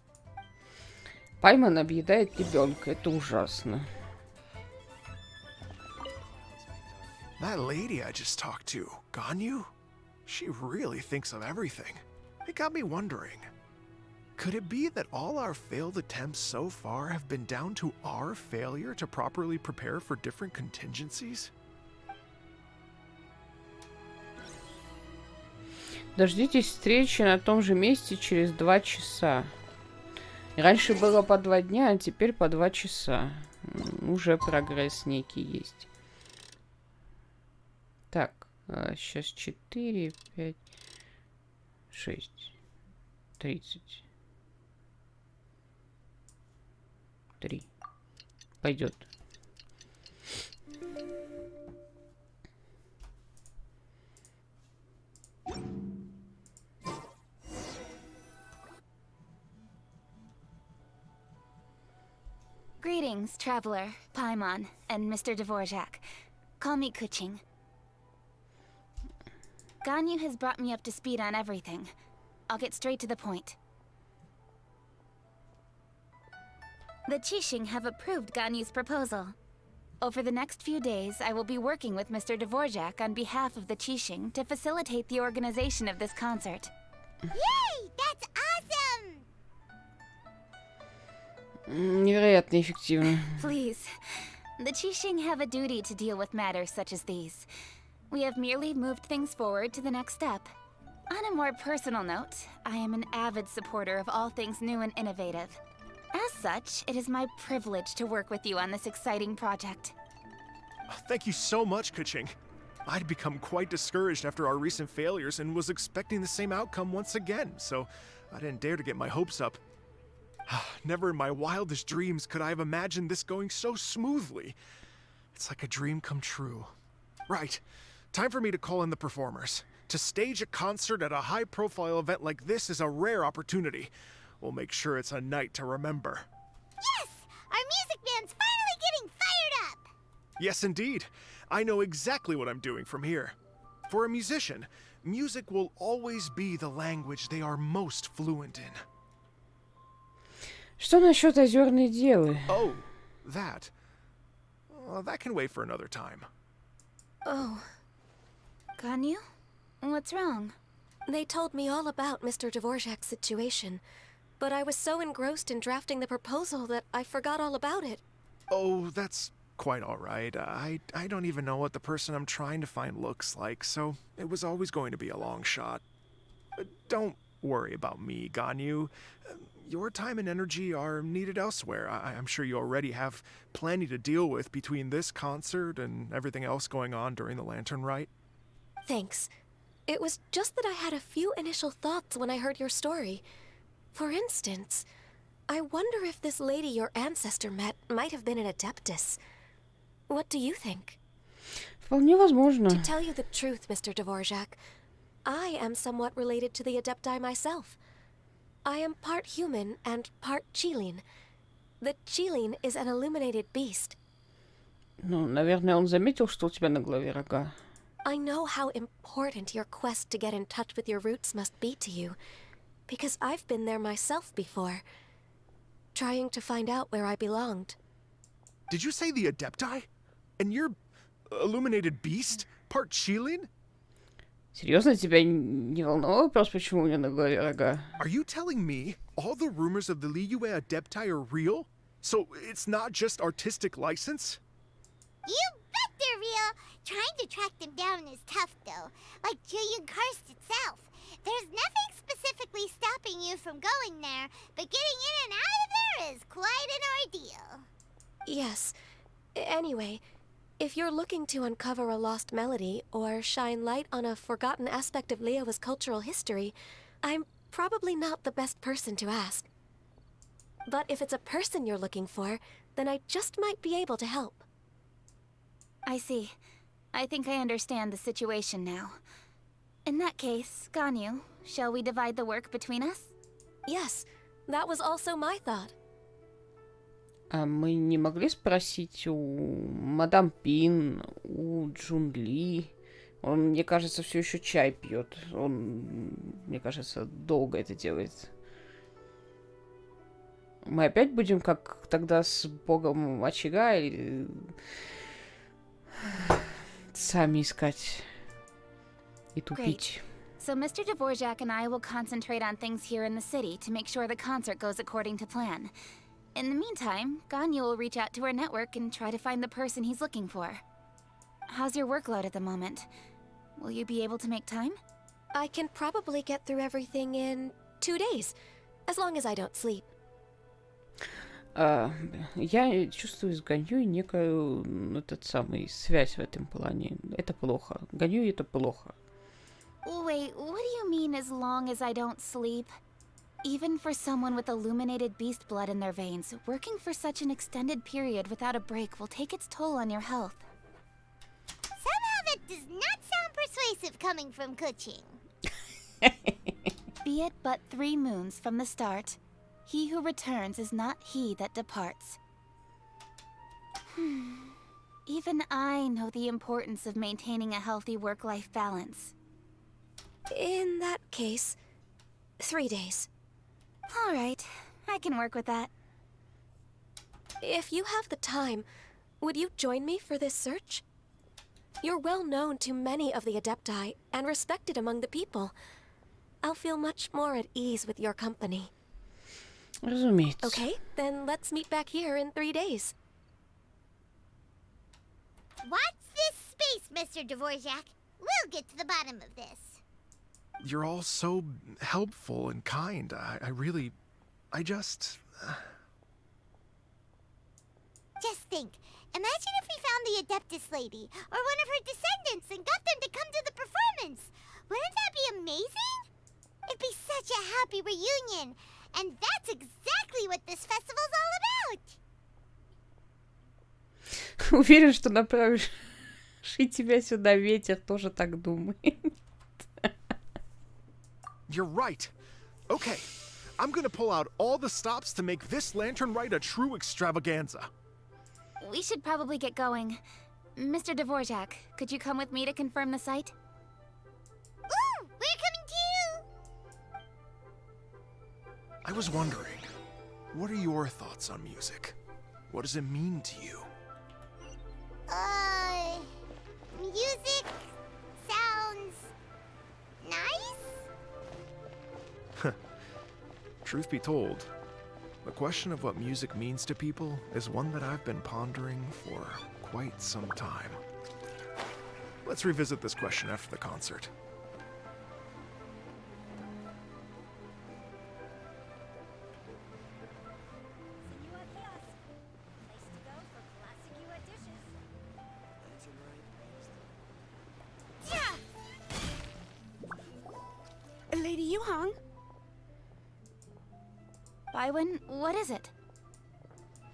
Пайман объедает ребенка. Это ужасно. That lady I just talked to, Ganyu? She really thinks of everything. It got me wondering. Could it be that all our failed attempts so far have been down to our failure to properly prepare for different contingencies? Дождитесь встречи на том же месте через 2 часа. Раньше было по 2 дня, а теперь по 2 часа. Уже прогресс некий есть. Так, сейчас 4, 5, 6, 30. 3. Пойдет. Greetings, traveler, Paimon, and Mr. Dvorak. Call me Kuching. Ganyu has brought me up to speed on everything. I'll get straight to the point. The Qixing have approved Ganyu's proposal. Over the next few days, I will be working with Mr. Dvorak on behalf of the Qixing to facilitate the organization of this concert. Yay! That's awesome! Невероятно эффективно. Please, the Qixing have a duty to deal with matters such as these. We have merely moved things forward to the next step. On a more personal note, I am an avid supporter of all things new and innovative. As such, it is my privilege to work with you on this exciting project. Thank you so much, Kuching. I'd become quite discouraged after our recent failures and was expecting the same outcome once again, so I didn't dare to get my hopes up. Never in my wildest dreams could I have imagined this going so smoothly. It's like a dream come true. Right. Time for me to call in the performers. To stage a concert at a high-profile event like this is a rare opportunity. We'll make sure it's a night to remember. Yes! Our music band's finally getting fired up! Yes, indeed. I know exactly what I'm doing from here. For a musician, music will always be the language they are most fluent in. Что насчет озерной девы? Oh, that. Well, that can wait for another time. Oh. Ganyu? What's wrong? They told me all about Mr. Dvorak's situation, but I was so engrossed in drafting the proposal that I forgot all about it. Oh, that's quite all right. I don't even know what the person I'm trying to find looks like, so it was always going to be a long shot. Don't worry about me, Ganyu. Your time and energy are needed elsewhere. I'm sure you already have plenty to deal with between this concert and everything else going on during the Lantern Rite. Thanks. It was just that I had a few initial thoughts when I heard your story. For instance, I wonder if this lady your ancestor met might have been an adeptus. What do you think? Вполне возможно. To tell you the truth, Mr. Dvorak, I am somewhat related to the adepti myself. I am part human and part Qilin. The Qilin is an illuminated beast. Ну, наверное, он заметил, что у тебя на голове рога. I know how important your quest to get in touch with your roots must be to you, because I've been there myself before, trying to find out where I belonged. Did you say the Adepti? And you're illuminated beast? Part Qilin? Серьезно, тебя не волновал вопрос, почему у меня на голове рога? Are you telling me all the rumors of the Liyue Adepti are real? So it's not just artistic license? You bet they're real! Trying to track them down is tough, though. Like Julian Karst itself. There's nothing specifically stopping you from going there, but getting in and out of there is quite an ordeal. Yes. Anyway, if you're looking to uncover a lost melody or shine light on a forgotten aspect of Liyue's cultural history, I'm probably not the best person to ask. But if it's a person you're looking for, then I just might be able to help. I see. I think I understand the situation now. In that case, Ganyu, shall we divide the work between us? Yes, that was also my thought. А мы не могли спросить у мадам Пин, у Джун Ли? Он, мне кажется, все еще чай пьет. Он, мне кажется, долго это делает. Мы опять будем как тогда с богом очага или сами искать и тупить? So Mr. Dvorak and I will concentrate on things here in the city to make sure the concert goes according to plan. In the meantime, Ganyu will reach out to our network and try to find the person he's looking for. How's your workload at the moment? Will you be able to make time? I can probably get through everything in 2 days, as long as I don't sleep. Я чувствую с Ганьюй некую этот самый связь в этом плане. Это плохо. Ганьюй это плохо. Wait, what do you mean as long as I don't sleep? Even for someone with illuminated beast blood in their veins, working for such an extended period without a break will take its toll on your health. Somehow that does not sound persuasive coming from Kuching. Be it but 3 moons from the start, he who returns is not he that departs. Even I know the importance of maintaining a healthy work-life balance. In that case, 3 days. All right, I can work with that. If you have the time, would you join me for this search? You're well known to many of the Adepti and respected among the people. I'll feel much more at ease with your company. Разумеется. Okay, then let's meet back here in 3 days. Watch this space, Mr. Dvorak. We'll get to the bottom of this. You're all so helpful and kind. I just... Just think. Imagine if we found the Adeptus lady, or one of her descendants, and got them to come to the performance. Wouldn't that be amazing? It'd be such a happy reunion. And that's exactly what this festival's all about. Уверен, что направишь тебя сюда ветер тоже так думает. You're right. Okay, I'm gonna pull out all the stops to make this lantern ride a true extravaganza. We should probably get going. Mr. Dvorak, could you come with me to confirm the site? Ooh, we're coming too! I was wondering, what are your thoughts on music? What does it mean to you? Music sounds nice? Truth be told, the question of what music means to people is one that I've been pondering for quite some time. Let's revisit this question after the concert. Lady Yuhang? Baiwen, what is it?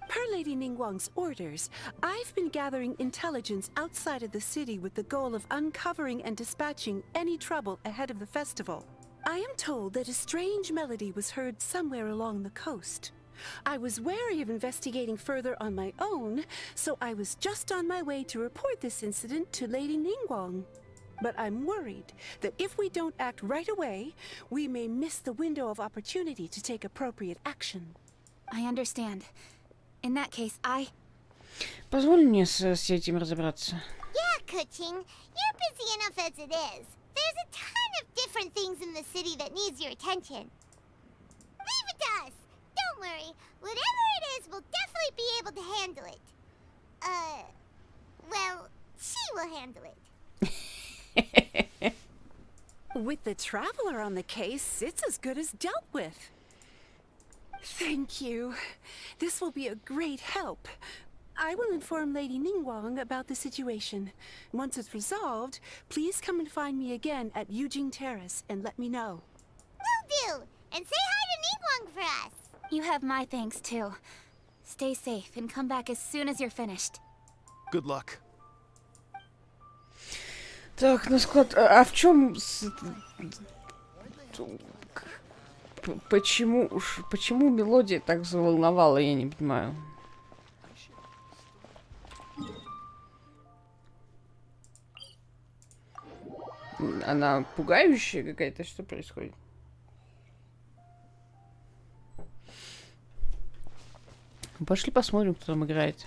Per Lady Ningguang's orders, I've been gathering intelligence outside of the city with the goal of uncovering and dispatching any trouble ahead of the festival. I am told that a strange melody was heard somewhere along the coast. I was wary of investigating further on my own, so I was just on my way to report this incident to Lady Ningguang. But I'm worried that if we don't act right away, we may miss the window of opportunity to take appropriate action. I understand. In that case, Позволь мне с этим разобраться. Yeah, Kuching, you're busy enough as it is. There's a ton of different things in the city that needs your attention. Leave it to us. Don't worry. Whatever it is, we'll definitely be able to handle it. Well, she will handle it. With the Traveler on the case, it's as good as dealt with. Thank you. This will be a great help. I will inform Lady Ningguang about the situation. Once it's resolved, please come and find me again at Yujing Terrace and let me know. Will do. And say hi to Ningguang for us. you have my thanks too. Stay safe and come back as soon as you're finished. Good luck. Так, ну склад... А в чем... Почему мелодия так заволновала, я не понимаю. Она пугающая какая-то, что происходит? Пошли посмотрим, кто там играет.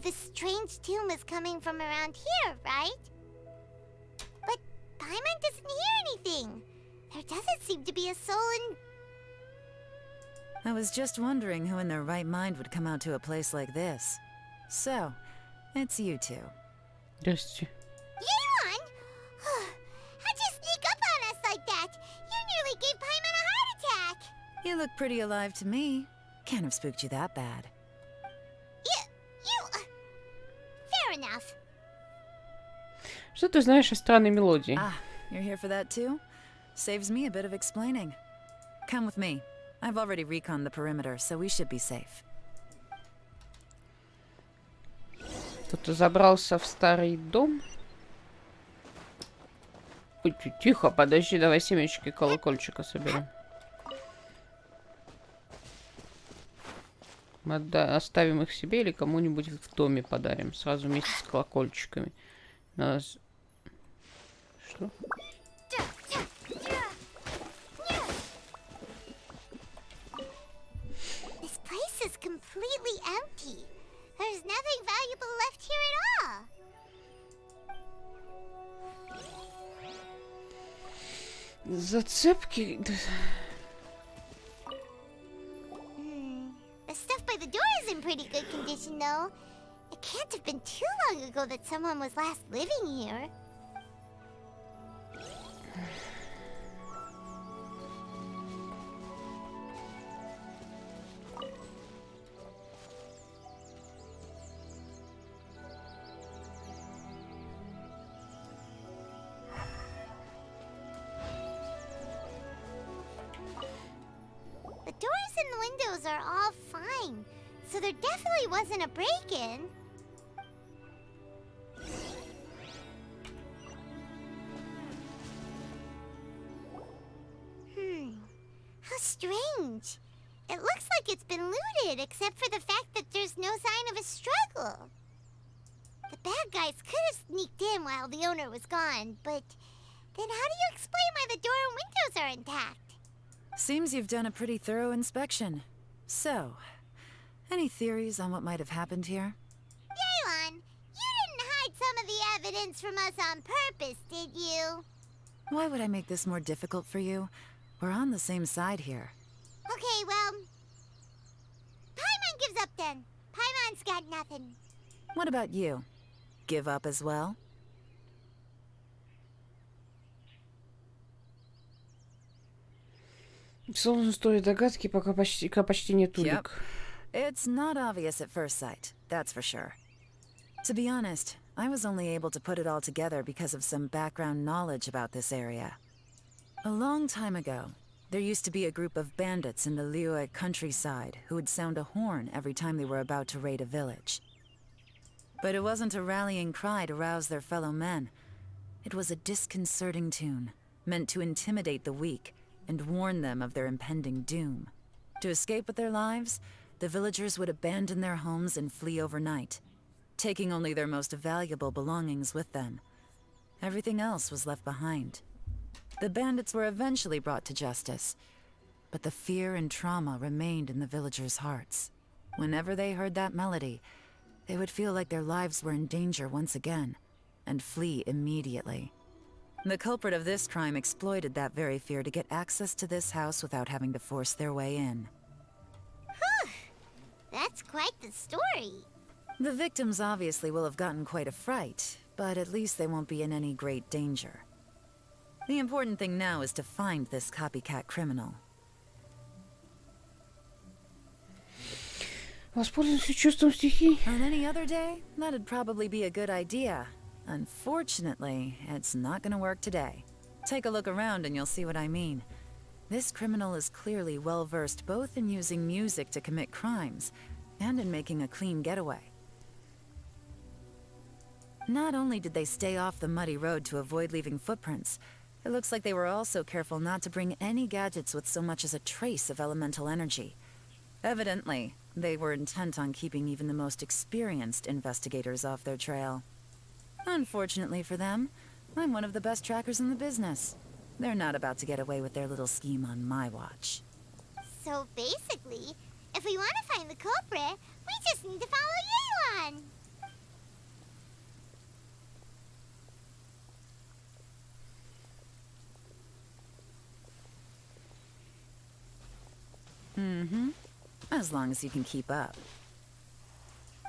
The strange tune is coming from around here, right? But Paimon doesn't hear anything. There doesn't seem to be a soul in... I was just wondering who in their right mind would come out to a place like this. So, it's you two. Здрасте. Yeon! How'd you sneak up on us like that? You nearly gave Paimon a heart attack! You look pretty alive to me. Can't have spooked you that bad. Fair enough. Что ты знаешь о странной мелодии? Ah, you're here for that too? Saves me a bit of explaining. Come with me. I've already reconned the perimeter, so we should be safe. Кто-то забрался в старый дом. Ой, тихо, подожди, давай семечки колокольчика соберем. Мы оставим их себе или кому-нибудь в доме подарим. Сразу вместе с колокольчиками. Нас... Что? This place is completely empty. There's nothing valuable left here at all. Зацепки... The stuff by the door is in pretty good condition, though. It can't have been too long ago that someone was last living here. The doors and windows are all fine, so there definitely wasn't a break-in. How strange. It looks like it's been looted, except for the fact that there's no sign of a struggle. The bad guys could have sneaked in while the owner was gone, but then how do you explain why the door and windows are intact? Seems you've done a pretty thorough inspection. So, any theories on what might have happened here? Yeon, you didn't hide some of the evidence from us on purpose, did you? Why would I make this more difficult for you? We're on the same side here. Okay, well... Paimon gives up then. Paimon's got nothing. What about you? Give up as well? Сложно строить догадки, пока почти нет улик. It's not obvious at first sight, that's for sure. To be honest, I was only able to put it all together because of some background knowledge about this area. A long time ago, there used to be a group of bandits in the Liyue countryside who would sound a horn every time they were about to raid a village. But it wasn't a rallying cry to rouse their fellow men. It was a disconcerting tune, meant to intimidate the weak and warn them of their impending doom. To escape with their lives, the villagers would abandon their homes and flee overnight, taking only their most valuable belongings with them. Everything else was left behind. The bandits were eventually brought to justice, but the fear and trauma remained in the villagers' hearts. Whenever they heard that melody, they would feel like their lives were in danger once again, and flee immediately. The culprit of this crime exploited that very fear to get access to this house without having to force their way in. That's quite the story. The victims obviously will have gotten quite a fright, but at least they won't be in any great danger. The important thing now is to find this copycat criminal. Воспользуемся чувством стихий. On any other day, that'd probably be a good idea. Unfortunately, it's not gonna work today. Take a look around and you'll see what I mean. This criminal is clearly well-versed both in using music to commit crimes and in making a clean getaway. Not only did they stay off the muddy road to avoid leaving footprints, it looks like they were also careful not to bring any gadgets with so much as a trace of elemental energy. Evidently, they were intent on keeping even the most experienced investigators off their trail. Unfortunately for them, I'm one of the best trackers in the business. They're not about to get away with their little scheme on my watch. So basically, if we want to find the culprit, we just need to follow Yeon. As long as you can keep up.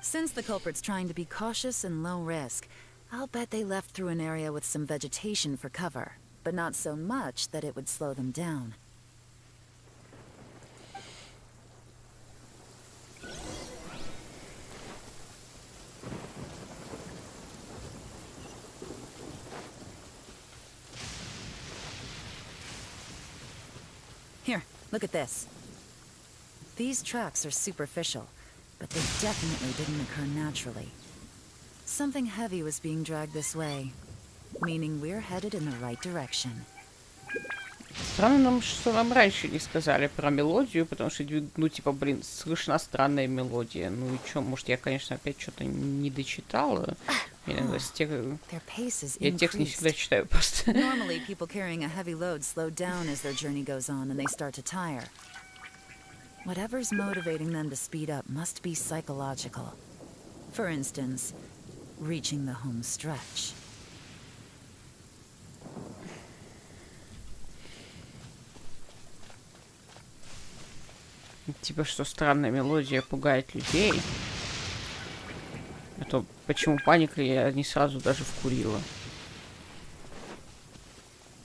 Since the culprit's trying to be cautious and low risk, I'll bet they left through an area with some vegetation for cover, but not so much that it would slow them down. Here, look at this. These tracks are superficial, but they definitely didn't occur naturally. Something heavy was being dragged this way, meaning we're headed in the right direction. Странно, что нам раньше не сказали про мелодию, потому что, ну, типа, блин, слышна странная мелодия. Ну и чё, может, я, конечно, опять что-то не дочитала. Я текст не всегда читаю просто. Normally, people carrying a heavy load slow down as their journey goes on and they start to tire. Whatever's motivating them to speed up must be psychological. For instance, reaching the home stretch. Типа, что странная мелодия пугает людей. А то почему паника, я не сразу даже вкурила.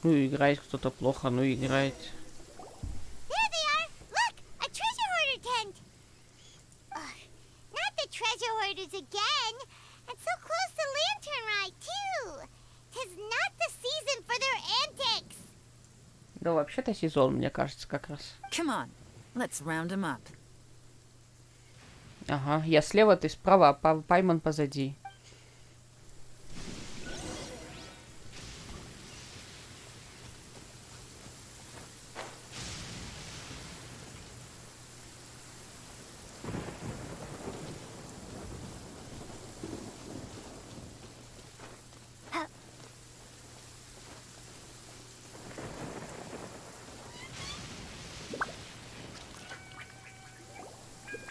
Ну, играет кто-то плохо, ну играет. Treasure hoarders again, and so close to Lantern Ride too. 'Tis not the season for their antics. Да, вообще-то сезон, мне кажется, как раз. Come on, let's round 'em up. Ага, я слева, ты справа, а Пайман позади.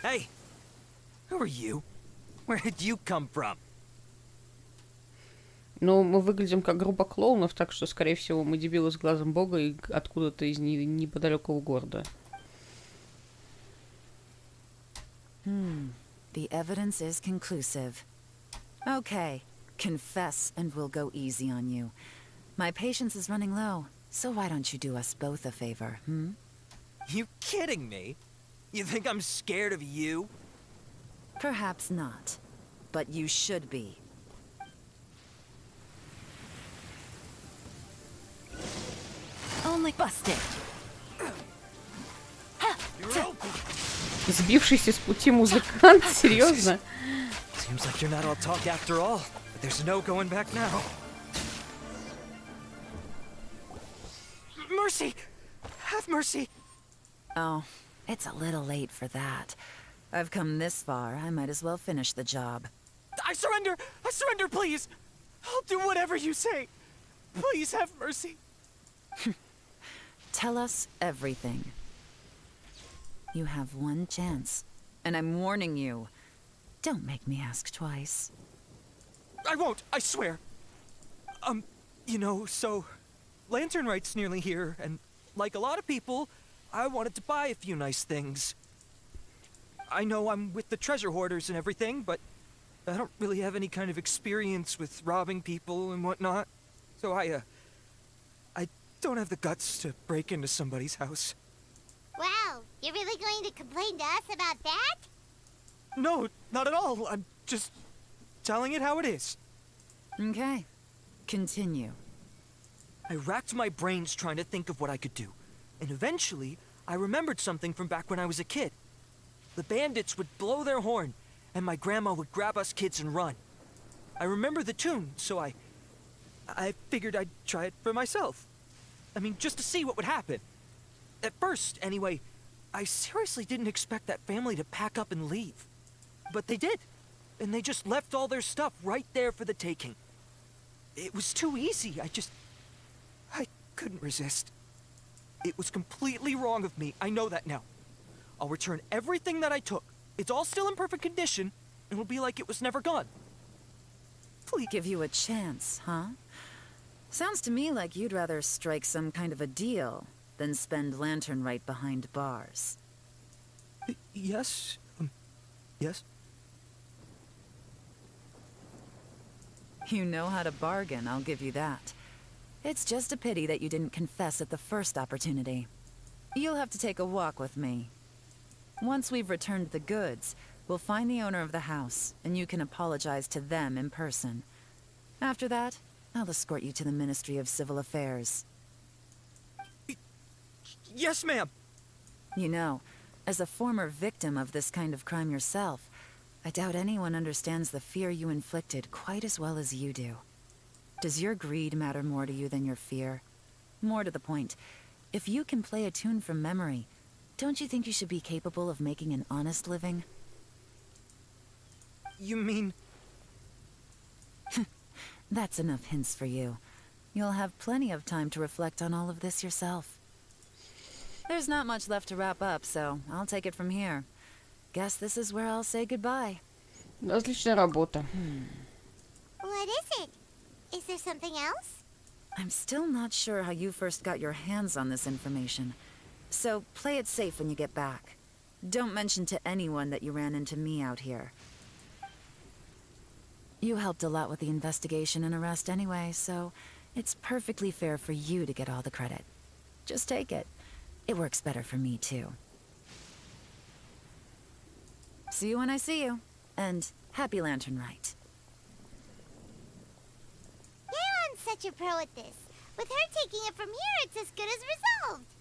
Hey! Who are you? Where did you come from? Ну, мы выглядим как группа клоунов, так что, скорее всего, мы дебилы с глазом бога и откуда-то из неподалеку города. The evidence is conclusive. Okay, confess and we'll go easy on you. My patience is running low, so why don't you do us both a favor, You kidding me? You think I'm scared of you? Perhaps not, but you should be. Only busted. Сбившийся с пути музыкант, серьезно? Seems like you're not all talk after all, but there's no going back now. Mercy! Have mercy! Oh, it's a little late for that. I've come this far, I might as well finish the job. I surrender! I surrender, please! I'll do whatever you say. Please have mercy. Tell us everything. You have one chance, and I'm warning you. Don't make me ask twice. I won't, I swear. You know, so... Lantern Right's nearly here, and like a lot of people, I wanted to buy a few nice things. I know I'm with the treasure hoarders and everything, but I don't really have any kind of experience with robbing people and whatnot. So I don't have the guts to break into somebody's house. Wow, you're really going to complain to us about that? No, not at all. I'm just telling it how it is. Okay, continue. I racked my brains trying to think of what I could do, and eventually, I remembered something from back when I was a kid. The bandits would blow their horn, and my grandma would grab us kids and run. I remember the tune, so I figured I'd try it for myself. I mean, just to see what would happen. At first, anyway, I seriously didn't expect that family to pack up and leave. But they did, and they just left all their stuff right there for the taking. It was too easy, I couldn't resist. It was completely wrong of me, I know that now. I'll return everything that I took. It's all still in perfect condition, and it'll be like it was never gone. Please. Give you a chance, huh? Sounds to me like you'd rather strike some kind of a deal than spend Lantern Right behind bars. Yes? Yes? You know how to bargain, I'll give you that. It's just a pity that you didn't confess at the first opportunity. You'll have to take a walk with me. Once we've returned the goods, we'll find the owner of the house, and you can apologize to them in person. After that, I'll escort you to the Ministry of Civil Affairs. Yes, ma'am! You know, as a former victim of this kind of crime yourself, I doubt anyone understands the fear you inflicted quite as well as you do. Does your greed matter more to you than your fear? More to the point, if you can play a tune from memory, don't you think you should be capable of making an honest living? You mean... That's enough hints for you. You'll have plenty of time to reflect on all of this yourself. There's not much left to wrap up, so I'll take it from here. Guess this is where I'll say goodbye. Отличная работа. What is it? Is there something else? I'm still not sure how you first got your hands on this information, so play it safe when you get back. Don't mention to anyone that you ran into me out here. You helped a lot with the investigation and arrest anyway, so it's perfectly fair for you to get all the credit. Just take it. It works better for me, too. See you when I see you, and happy Lantern Right. Yeon's such a pro at this. With her taking it from here, it's as good as resolved.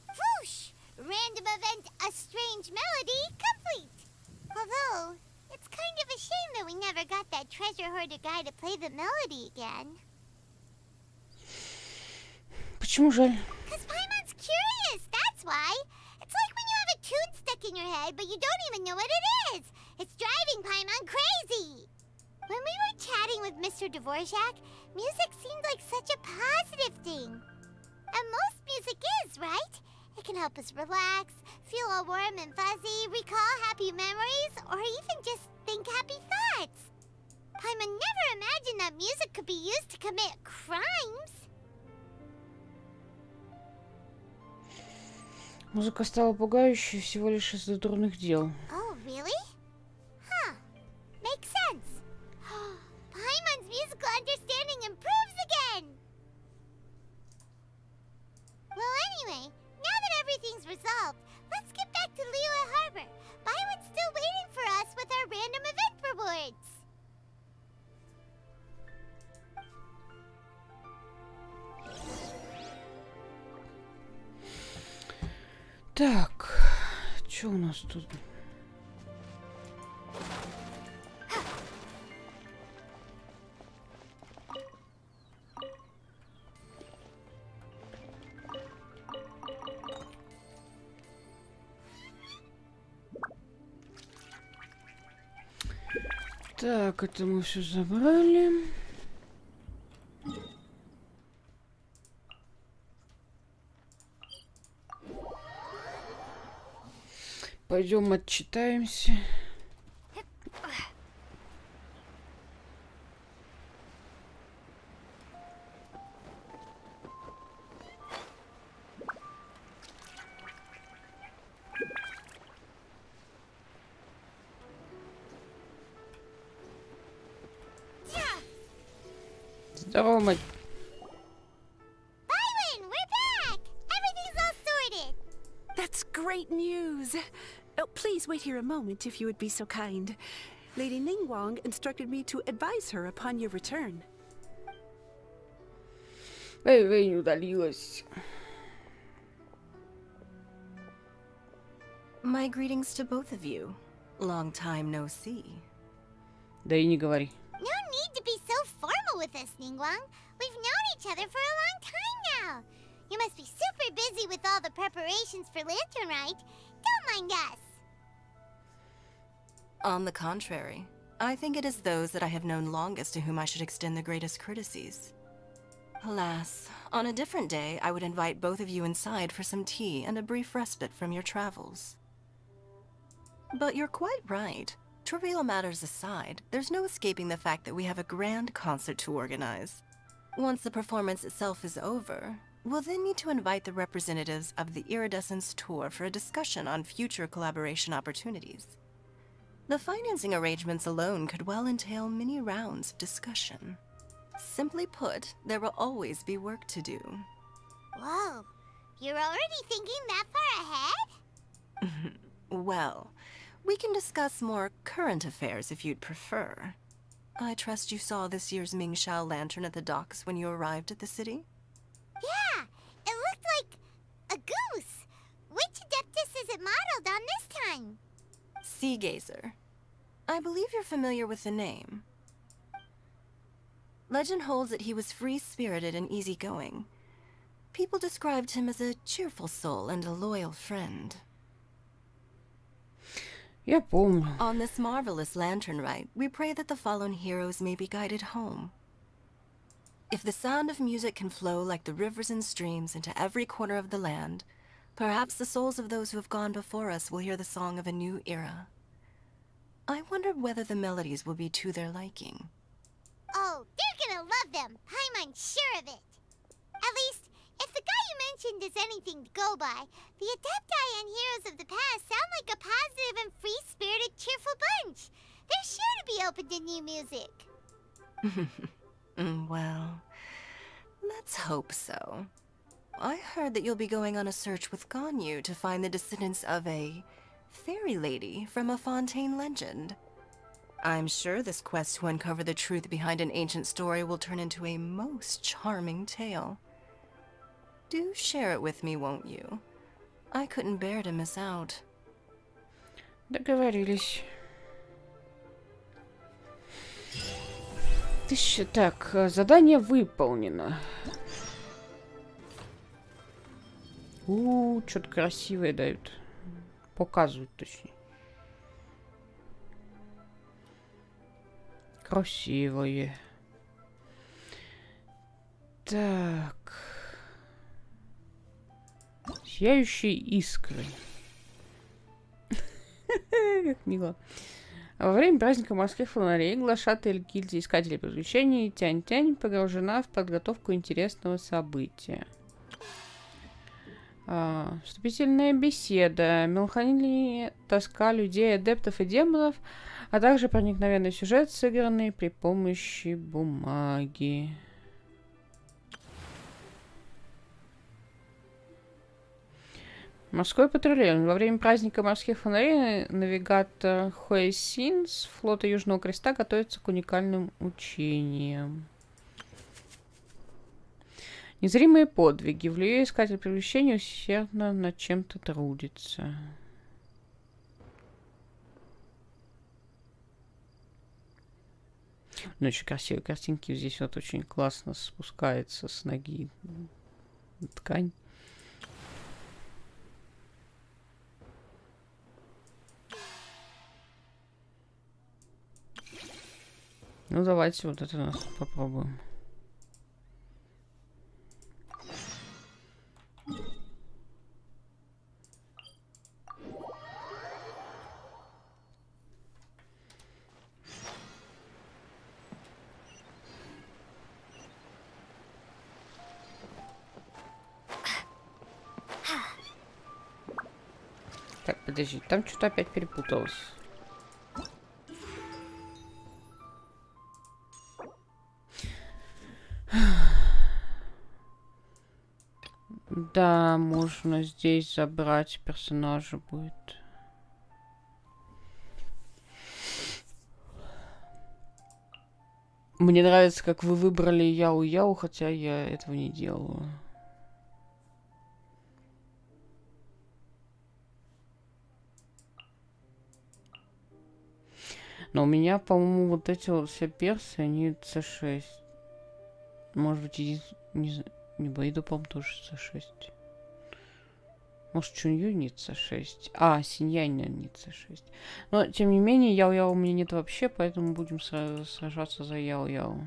Whoosh! Random event, a strange melody, complete. Although, it's kind of a shame that we never got that treasure hoarder guy to play the melody again. Почему жаль? Because Paimon's curious, that's why. It's like when you have a tune stuck in your head, but you don't even know what it is. It's driving Paimon crazy. When we were chatting with Mr. Dvorak, music seemed like such a positive thing. And most music is, right? It can help us relax, feel all warm and fuzzy, recall happy memories, or even just think happy thoughts. Paimon never imagined that music could be used to commit crimes. Музыка стала пугающей всего лишь из-за дурных дел. Oh, really? Huh. Makes sense. Paimon's musical understanding improves again! Well, anyway, now that everything's resolved, Так, что у нас тут? Так, это мы все забрали. Пойдем отчитаемся. Здорово, мать. Byron, we're back! Everything's all sorted! That's great news. Oh, please wait here a moment if you would be so kind. Lady Ningguang instructed me to advise her upon your return. Эй, не удалилась. My greetings to both of you. Long time no see. Да и не говори. No need to be so formal with us, Ningguang. We've known each other for a long time now. You must be super busy with all the preparations for Lantern Rite. Don't mind us. On the contrary, I think it is those that I have known longest to whom I should extend the greatest courtesies. Alas, on a different day, I would invite both of you inside for some tea and a brief respite from your travels. But you're quite right. Trivial matters aside, there's no escaping the fact that we have a grand concert to organize. Once the performance itself is over, we'll then need to invite the representatives of the Iridescence Tour for a discussion on future collaboration opportunities. The financing arrangements alone could well entail many rounds of discussion. Simply put, there will always be work to do. Whoa, you're already thinking that far ahead? Well, we can discuss more current affairs if you'd prefer. I trust you saw this year's Mingxiao lantern at the docks when you arrived at the city? Yeah, it looked like a goose. Which Adeptus is it modeled on this time? Sea Gazer. I believe you're familiar with the name. Legend holds that he was free-spirited and easygoing. People described him as a cheerful soul and a loyal friend. Я помню. On this marvelous lantern rite, we pray that the fallen heroes may be guided home. If the sound of music can flow like the rivers and streams into every corner of the land, perhaps the souls of those who have gone before us will hear the song of a new era. I wonder whether the melodies will be to their liking. Oh, they're gonna love them. I'm unsure of it. At least, if the guy you mentioned is anything to go by, the Adepti and heroes of the past sound like a positive and free-spirited, cheerful bunch. They're sure to be open to new music. Well, let's hope so. I heard that you'll be going on a search with Ganyu to find the descendants of a fairy lady from a Fontaine legend. I'm sure this quest to uncover the truth behind an ancient story will turn into a most charming tale. Do share it with me, won't you? I couldn't bear to miss out. Договорились. Тысяча. Так, задание выполнено. Что-то красивое дают. Показывают, точнее. Красивое. Так. Сияющие искры. Как мило. Во время праздника морских фонарей глашатый гильдии искателей приключений Тянь-Тянь погружена в подготовку интересного события. Вступительная беседа, меланхолия, тоска людей, адептов и демонов, а также проникновенный сюжет, сыгранный при помощи бумаги. Морской патруль. Во время праздника морских фонарей навигатор Хуэйсин с флота Южного Креста готовится к уникальным учениям. Незримые подвиги. В Лиюэ искатель приключений усердно над чем-то трудится. Ну, очень красивые картинки. Здесь вот очень классно спускается с ноги ткань. Ну, давайте вот это попробуем. Так, подожди, там что-то опять перепуталось. Да, можно здесь забрать персонажа будет. Мне нравится, как вы выбрали Яу-Яу, хотя я этого не делаю. Но у меня, по-моему, вот эти вот все персы, они C6. Может быть, не Бейду, по-моему, тоже C6. Может, Чунью не C6. А, Синьянь, наверное, не C6. Но, тем не менее, Яо-Яо у меня нет вообще, поэтому будем сражаться за Яо-Яо.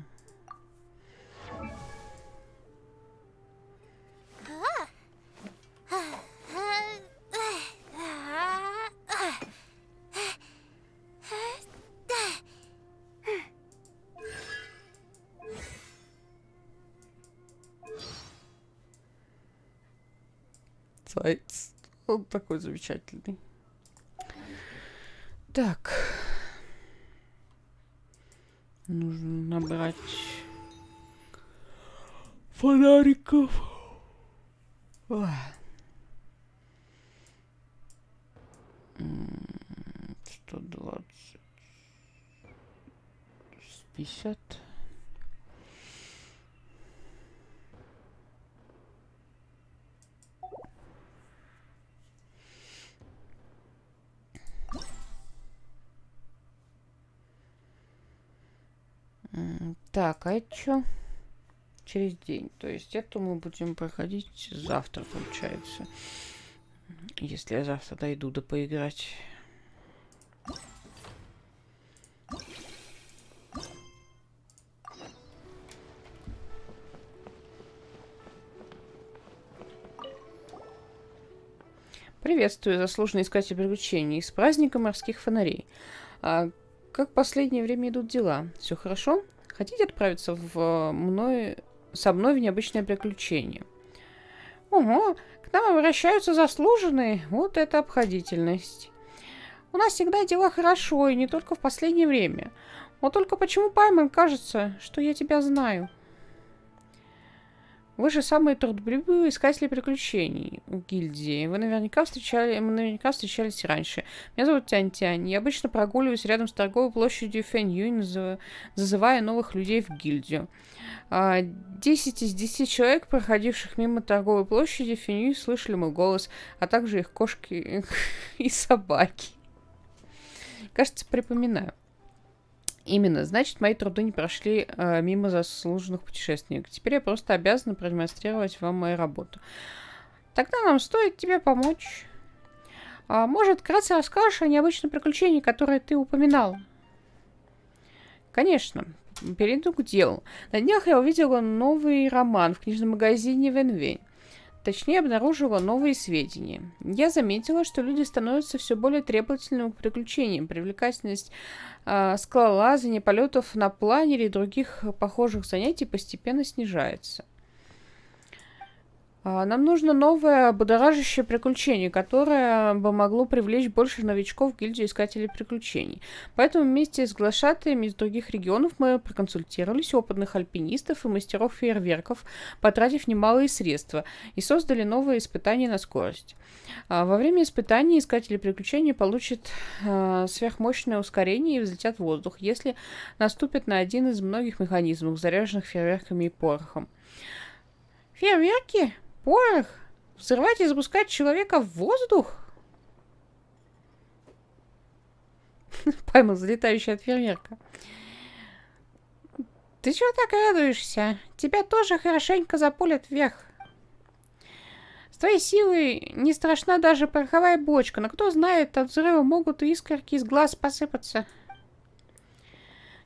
Заяц. Он такой замечательный. Так. Нужно набрать фонариков. 120. 50. Так, а это что? Через день. То есть это мы будем проходить завтра, получается. Если я завтра дойду до поиграть. Приветствую, заслуженный искатель приключений. С праздником морских фонарей. Как в последнее время идут дела? Все хорошо? Хотите отправиться со мной в необычное приключение? Ого, к нам обращаются заслуженные. Вот это обходительность. У нас всегда дела хорошо, и не только в последнее время. Вот только почему, Пайман, кажется, что я тебя знаю? Вы же самые трудолюбивые искатели приключений в гильдии. Мы наверняка встречались раньше. Меня зовут Тянь-Тянь. Я обычно прогуливаюсь рядом с торговой площадью Фэнь-Юнь, зазывая новых людей в гильдию. 10 из 10 человек, проходивших мимо торговой площади Фэнь-Юнь, слышали мой голос, а также их кошки и собаки. Кажется, припоминаю. Именно, значит, мои труды не прошли мимо заслуженных путешественников. Теперь я просто обязана продемонстрировать вам мою работу. Тогда нам стоит тебе помочь. Может, вкратце расскажешь о необычном приключении, которое ты упоминал? Конечно. Перейду к делу. На днях я увидела новый роман в книжном магазине Вэнь-Вэнь. Точнее, обнаружила новые сведения. Я заметила, что люди становятся все более требовательными к приключениям. Привлекательность скалолазания, полетов на планере и других похожих занятий постепенно снижается. Нам нужно новое будоражащее приключение, которое бы могло привлечь больше новичков в гильдию искателей приключений. Поэтому вместе с глашатаями из других регионов мы проконсультировались у опытных альпинистов и мастеров фейерверков, потратив немалые средства, и создали новые испытания на скорость. Во время испытаний искатели приключений получат сверхмощное ускорение и взлетят в воздух, если наступят на один из многих механизмов, заряженных фейерверками и порохом. Фейерверки? Порох? Взрывать и запускать человека в воздух? Поймал залетающий от фейерверка. Ты чего так радуешься? Тебя тоже хорошенько запулят вверх. С твоей силой не страшна даже пороховая бочка, но кто знает, от взрыва могут искорки из глаз посыпаться.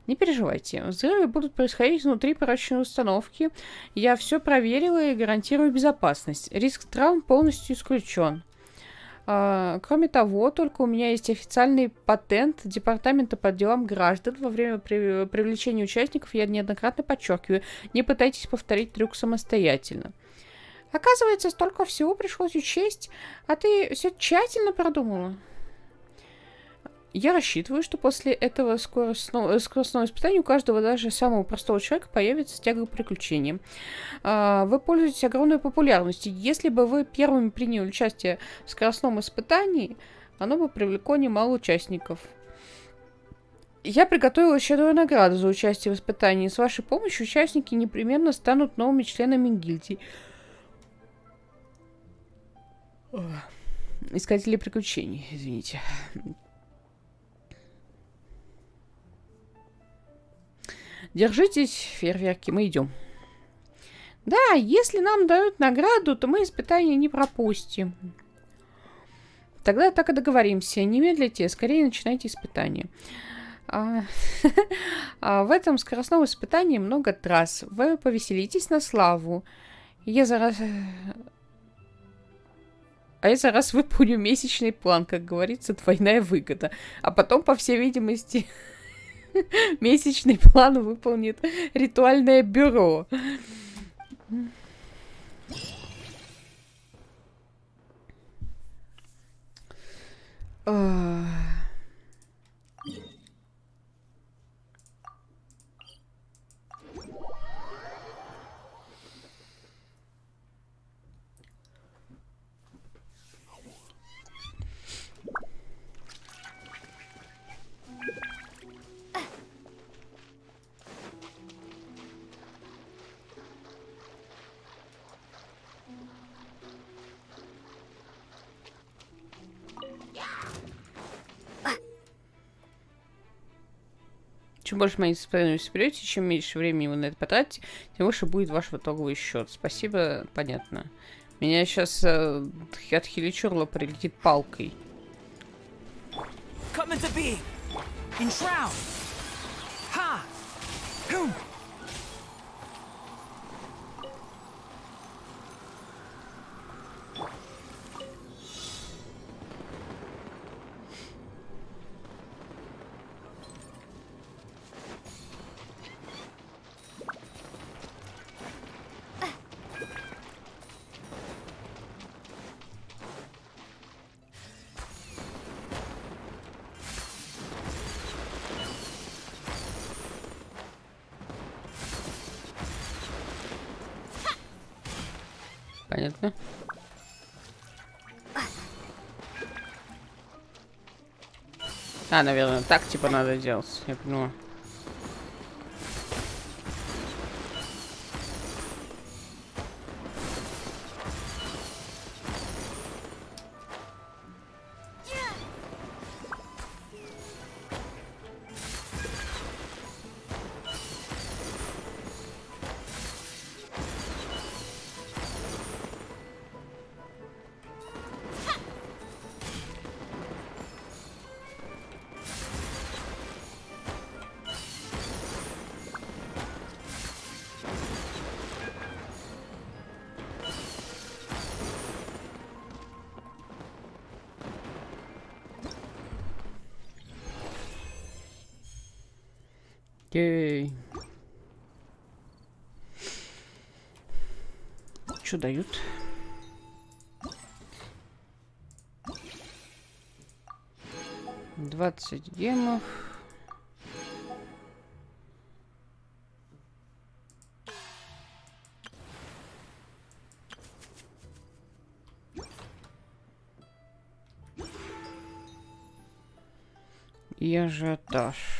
Не переживайте, взрывы будут происходить внутри порочной установки. Я все проверила и гарантирую безопасность. Риск травм полностью исключен. Кроме того, только у меня есть официальный патент Департамента по делам граждан. Во время привлечения участников я неоднократно подчеркиваю, не пытайтесь повторить трюк самостоятельно. Оказывается, столько всего пришлось учесть, а ты все тщательно продумала. Я рассчитываю, что после этого скоростного испытания у каждого, даже самого простого человека, появится тяга к приключениям. Вы пользуетесь огромной популярностью. Если бы вы первыми приняли участие в скоростном испытании, оно бы привлекло немало участников. Я приготовила щедрую награду за участие в испытании. С вашей помощью участники непременно станут новыми членами гильдии. Искатели приключений, извините. Держитесь, фейерверки, мы идем. Да, если нам дают награду, то мы испытания не пропустим. Тогда так и договоримся. Не медлите, скорее начинайте испытание. В этом скоростном испытании много трасс. Вы повеселитесь на славу. Я за раз выполню месячный план, как говорится, двойная выгода. А потом, по всей видимости... Месячный план выполнит ритуальное бюро. Чем больше монет вы соберете, чем меньше времени вы на это потратите, тем выше будет ваш итоговый счет. Спасибо, понятно. Меня сейчас от хиличурла прилетит палкой. Понятно. Наверное, так типа надо делать. Я поняла. Окей. Что дают? $20 гемов. И ажиотаж.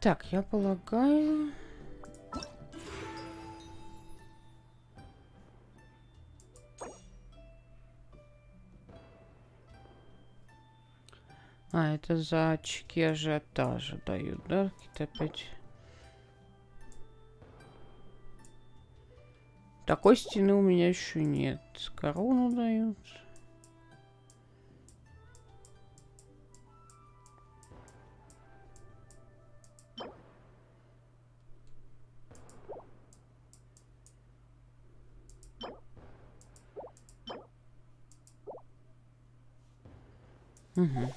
Так, я полагаю... А, это за очки ажиотажа дают, да? Какие-то опять... Такой стены у меня еще нет. Корону дают. Угу.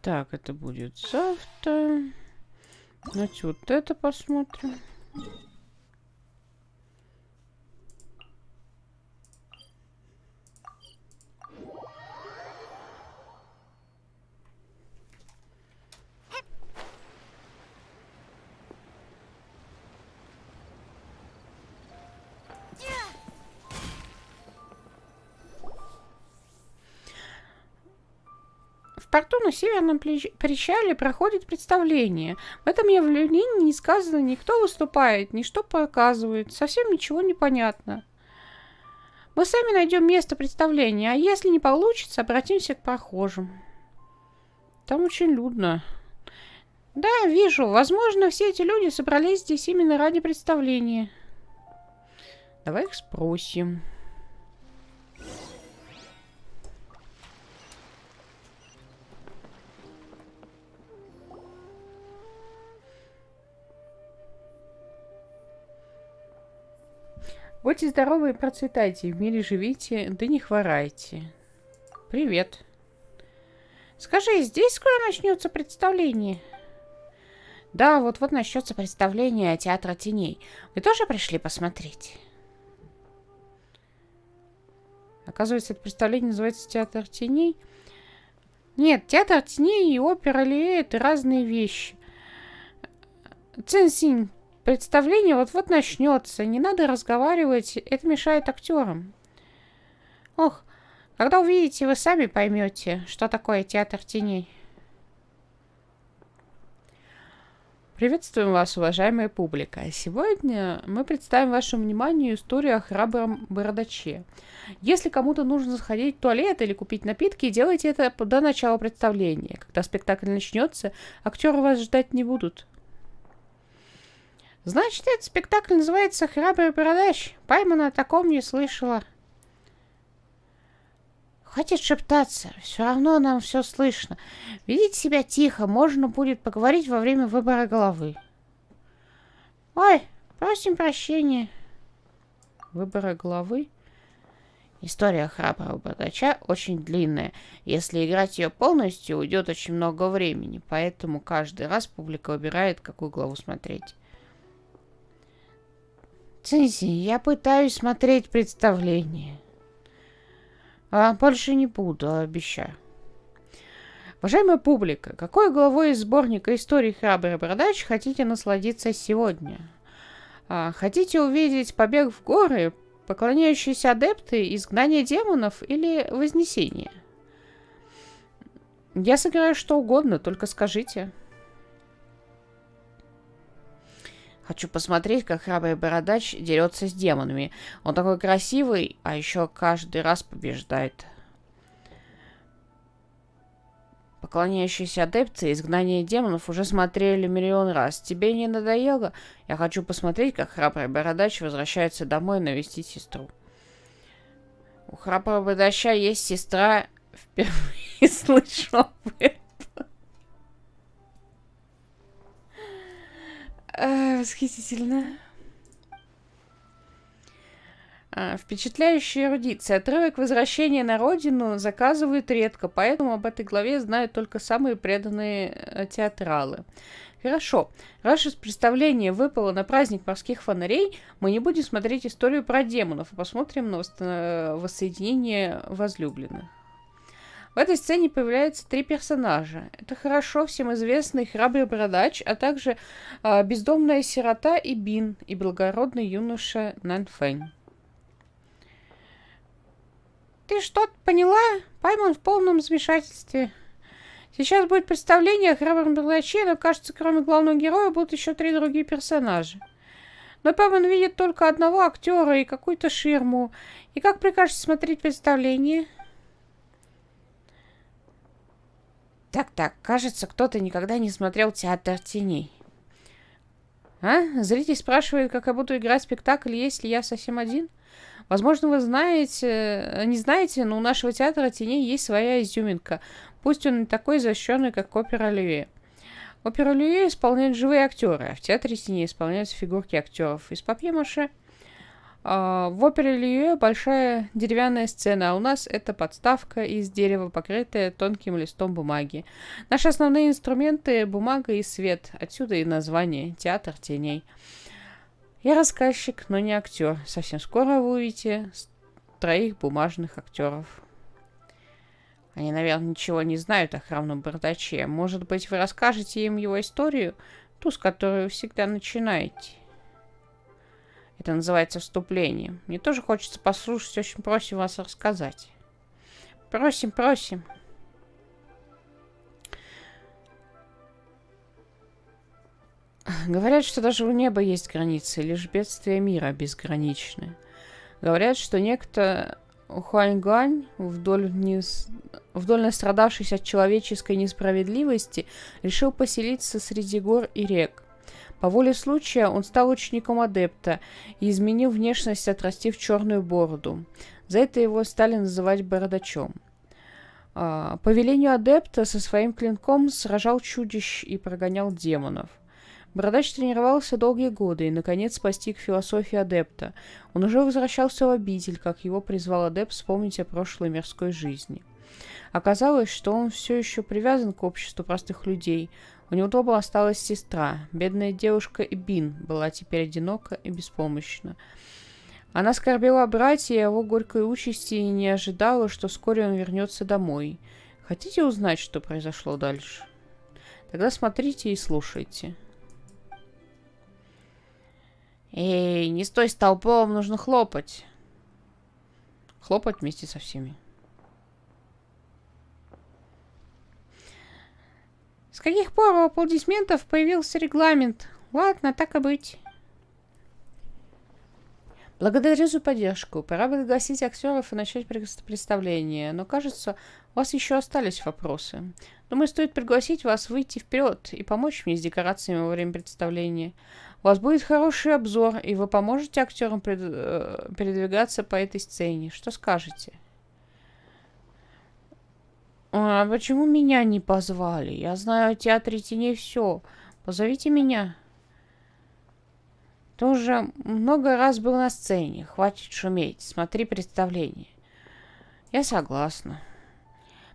Так, это будет завтра. Значит, вот это посмотрим. В порту на Северном причале проходит представление. В этом явлении не сказано ни кто выступает, ни что показывает. Совсем ничего не понятно. Мы сами найдем место представления, а если не получится, обратимся к прохожим. Там очень людно. Да, вижу. Возможно, все эти люди собрались здесь именно ради представления. Давай их спросим. Будьте здоровы и процветайте, в мире живите, да не хворайте. Привет. Скажи, здесь скоро начнется представление? Да, вот-вот начнется представление театра теней. Вы тоже пришли посмотреть? Оказывается, это представление называется театр теней. Нет, театр теней и опера Лие — это разные вещи. Цинсинь. Представление вот-вот начнется. Не надо разговаривать, это мешает актерам. Ох, когда увидите, вы сами поймете, что такое театр теней. Приветствуем вас, уважаемая публика. Сегодня мы представим вашему вниманию историю о храбром бородаче. Если кому-то нужно сходить в туалет или купить напитки, делайте это до начала представления. Когда спектакль начнется, актеры вас ждать не будут. Значит, этот спектакль называется «Храбрый бородач». Паймана о таком не слышала. Хватит шептаться, все равно нам все слышно. Ведите себя тихо, можно будет поговорить во время выбора головы. Ой, просим прощения. Выбора головы? История храброго бородача очень длинная. Если играть ее полностью, уйдет очень много времени, поэтому каждый раз публика выбирает, какую главу смотреть. Цинси, я пытаюсь смотреть представление. А больше не буду, обещаю. Уважаемая публика, какой главой из сборника истории «Храбрый бородач» хотите насладиться сегодня? Хотите увидеть побег в горы, поклоняющиеся адепты, изгнание демонов или вознесение? Я сыграю что угодно, только скажите. Хочу посмотреть, как храбрый бородач дерется с демонами. Он такой красивый, а еще каждый раз побеждает. Поклоняющиеся адепты изгнание демонов уже смотрели миллион раз. Тебе не надоело? Я хочу посмотреть, как храбрый бородач возвращается домой навестить сестру. У храброго бородача есть сестра. Впервые слышу об этом. Восхитительно. Впечатляющая эрудиция. Отрывок возвращения на родину заказывают редко, поэтому об этой главе знают только самые преданные театралы. Хорошо. Раз из представления выпало на праздник морских фонарей, мы не будем смотреть историю про демонов, а посмотрим на воссоединение возлюбленных. В этой сцене появляются 3 персонажа. Это хорошо всем известный храбрый бородач, а также бездомная сирота и Бин, и благородный юноша Нанфэнь. Ты что-то поняла? Паймон в полном замешательстве. Сейчас будет представление о храбром бардаче, но, кажется, кроме главного героя будут еще 3 другие персонажа. Но Паймон видит только одного актера и какую-то ширму. И как прикажете смотреть представление? Так, кажется, кто-то никогда не смотрел «Театр теней». А? Зритель спрашивает, как я буду играть спектакль, если я совсем один? Возможно, вы не знаете, но у нашего театра теней есть своя изюминка. Пусть он не такой защищенный, как опера Льюи. Оперу Льюи исполняют живые актеры, а в театре теней исполняются фигурки актеров из папье-маше. В опере Льюи большая деревянная сцена, а у нас это подставка из дерева, покрытая тонким листом бумаги. Наши основные инструменты — бумага и свет, отсюда и название «Театр теней». Я рассказчик, но не актер. Совсем скоро вы увидите 3 бумажных актеров. Они, наверное, ничего не знают о храбром бардаче. Может быть, вы расскажете им его историю, ту, с которой вы всегда начинаете. Это называется вступление. Мне тоже хочется послушать, очень просим вас рассказать. Просим. Говорят, что даже у неба есть границы, лишь бедствия мира безграничны. Говорят, что некто Хуаньгуань, вдоль настрадавшись от человеческой несправедливости, решил поселиться среди гор и рек. По воле случая он стал учеником адепта и изменил внешность, отрастив черную бороду. За это его стали называть бородачом. По велению адепта со своим клинком сражал чудищ и прогонял демонов. Бородач тренировался долгие годы и, наконец, постиг философию адепта. Он уже возвращался в обитель, как его призвал адепт вспомнить о прошлой мирской жизни. Оказалось, что он все еще привязан к обществу простых людей. У него дома осталась сестра. Бедная девушка Эбин была теперь одинока и беспомощна. Она скорбела о брате и его горькой участи и не ожидала, что вскоре он вернется домой. Хотите узнать, что произошло дальше? Тогда смотрите и слушайте. Эй, не стой столбом, нужно хлопать. Хлопать вместе со всеми. С каких пор у аплодисментов появился регламент? Ладно, так и быть. Благодарю за поддержку. Пора пригласить актеров и начать представление. Но, кажется, у вас еще остались вопросы. Думаю, стоит пригласить вас выйти вперед и помочь мне с декорациями во время представления. У вас будет хороший обзор, и вы поможете актерам передвигаться по этой сцене. Что скажете? А почему меня не позвали? Я знаю о театре теней все. Позовите меня. Ты уже много раз был на сцене. Хватит шуметь. Смотри представление. Я согласна.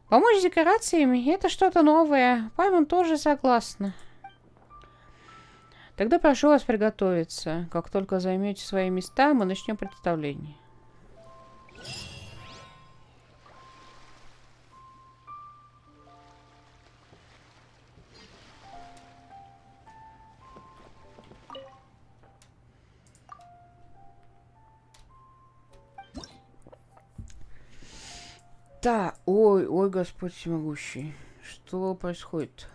Помочь с декорациями — это что-то новое. Паймон тоже согласна. Тогда прошу вас приготовиться. Как только займете свои места, мы начнем представление. Да, ой, Господь всемогущий. Что происходит?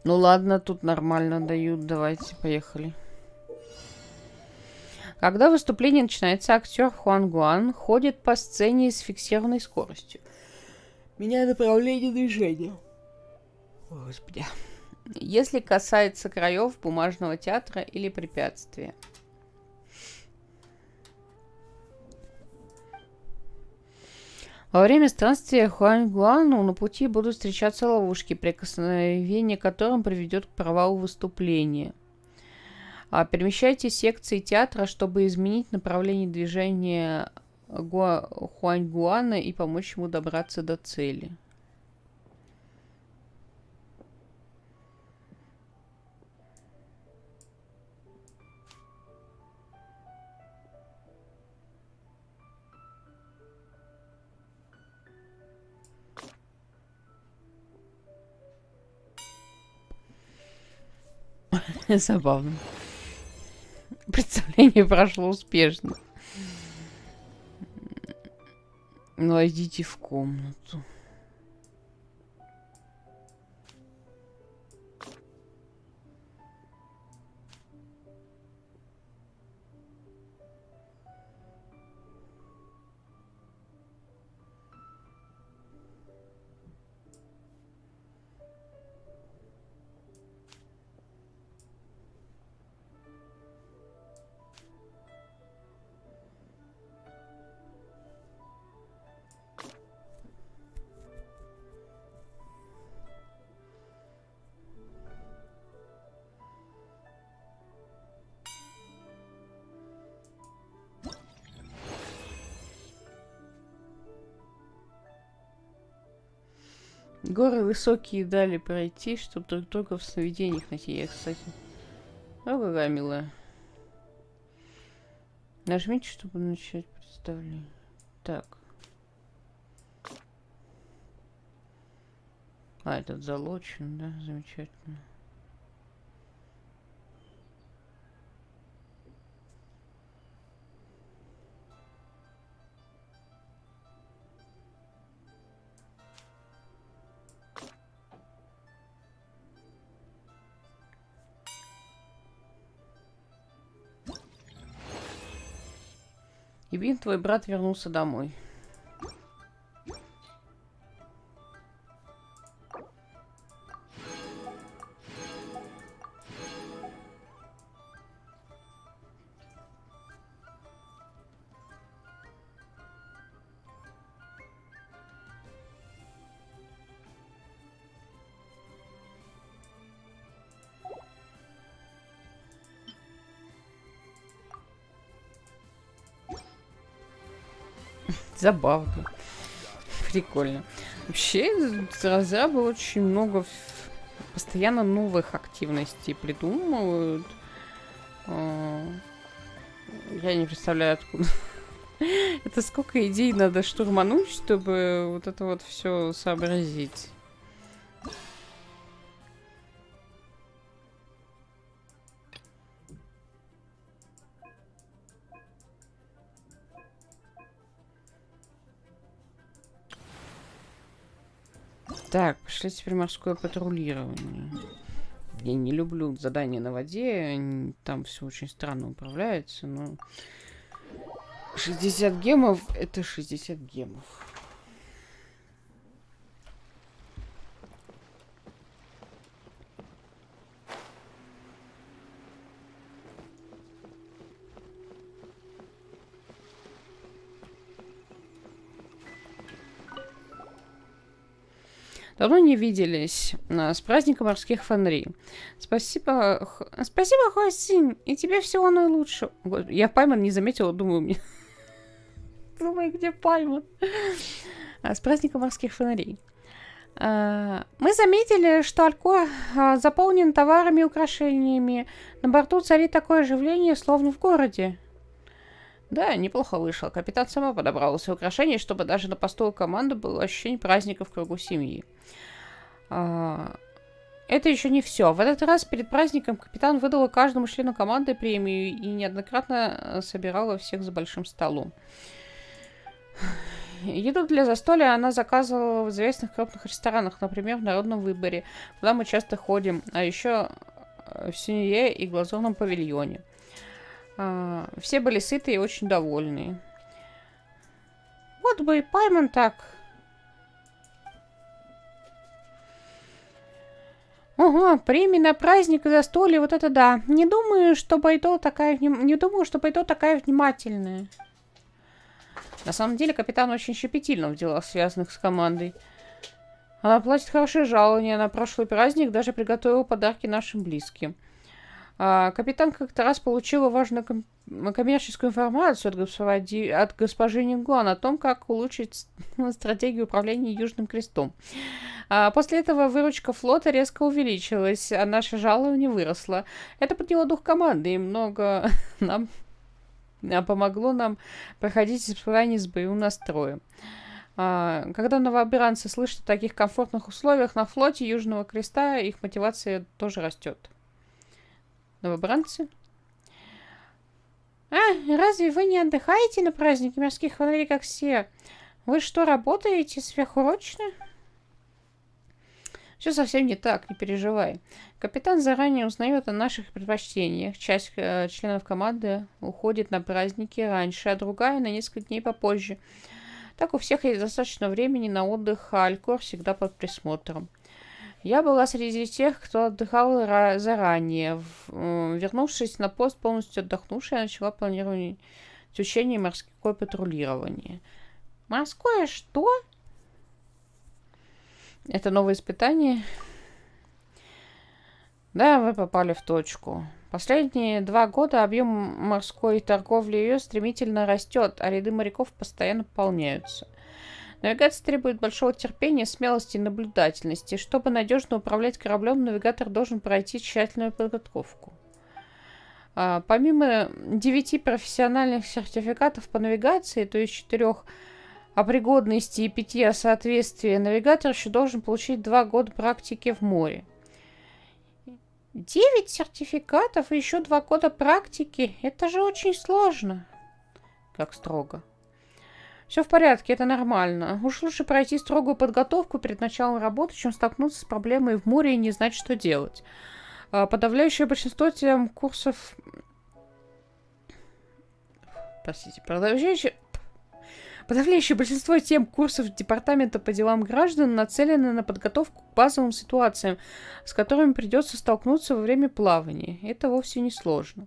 Ну ладно, тут нормально дают. Давайте, поехали. Когда выступление начинается, актер Хуангуан ходит по сцене с фиксированной скоростью, меняя направление движения. Господи. Если касается краев бумажного театра или препятствия. Во время странствия Хуангуану на пути будут встречаться ловушки, прикосновение к которым приведет к провалу выступления. Перемещайте секции театра, чтобы изменить направление движения Хуангуана и помочь ему добраться до цели. Забавно. представление прошло успешно. Ну, идите в комнату. Горы высокие дали пройти, чтобы друг друга в сновидениях найти. Я, кстати... О, какая милая. Нажмите, чтобы начать представление. Так. А, этот залочен, да? Замечательно. Ибин, твой брат вернулся домой. Забавно. Прикольно. Вообще, с разряда очень много постоянно новых активностей придумывают. Я не представляю, откуда. Это сколько идей надо штурмануть, чтобы вот это вот все сообразить. Так, пошли теперь морское патрулирование. Я не люблю задания на воде, там все очень странно управляется, но 60 гемов — это 60 гемов. Давно не виделись. С праздником морских фонарей. Спасибо, спасибо, Хуасин, и тебе всего наилучшего. Я Пайман не заметила, думаю, мне... Думаю, где Пайман? С праздником морских фонарей. Мы заметили, что Алькор заполнен товарами и украшениями. На борту царит такое оживление, словно в городе. Да, неплохо вышло. Капитан сама подобрала все украшения, чтобы даже на посту команды было ощущение праздника в кругу семьи. Это еще не все. В этот раз перед праздником капитан выдала каждому члену команды премию и неоднократно собирала всех за большим столом. Еду для застолья она заказывала в известных крупных ресторанах, например, в Народном выборе, куда мы часто ходим, а еще в Синье и Глазурном павильоне. Все были сыты и очень довольны. Вот бы и Пайман так. Ого, премия на праздник и застолье, вот это да. Не думаю, что Байдо такая внимательная. На самом деле, капитан очень щепетильна в делах, связанных с командой. Она платит хорошее жалование, на прошлый праздник даже приготовила подарки нашим близким. Капитан как-то раз получила важную коммерческую информацию от госпожи Нингуан о том, как улучшить стратегию управления Южным Крестом. После этого выручка флота резко увеличилась, а наше жалование выросло. Это подняло дух команды и много помогло нам проходить испытания с боевым настроем. Когда новобранцы слышат о таких комфортных условиях на флоте Южного Креста, их мотивация тоже растет. Новобранцы? Разве вы не отдыхаете на празднике морских фонарей, как все? Вы что, работаете сверхурочно? Все совсем не так, не переживай. Капитан заранее узнает о наших предпочтениях. Часть членов команды уходит на праздники раньше, а другая на несколько дней попозже. Так у всех есть достаточно времени на отдых, а Алькор всегда под присмотром. Я была среди тех, кто отдыхал заранее. Вернувшись на пост, полностью отдохнувшая, я начала планировать учение морское патрулирование. Морское что? Это новое испытание. Да, вы попали в точку. Последние 2 года объем морской торговли ее стремительно растет, а ряды моряков постоянно пополняются. Навигация требует большого терпения, смелости и наблюдательности. Чтобы надежно управлять кораблем, навигатор должен пройти тщательную подготовку. Помимо 9 профессиональных сертификатов по навигации, то есть 4 о пригодности и 5 о соответствии, навигатор еще должен получить 2 года практики в море. 9 сертификатов и еще 2 года практики? Это же очень сложно. Как строго. Все в порядке, это нормально. Уж лучше пройти строгую подготовку перед началом работы, чем столкнуться с проблемой в море и не знать, что делать. Подавляющее большинство тем курсов... Простите, Подавляющее большинство тем курсов Департамента по делам граждан нацелены на подготовку к базовым ситуациям, с которыми придется столкнуться во время плавания. Это вовсе не сложно.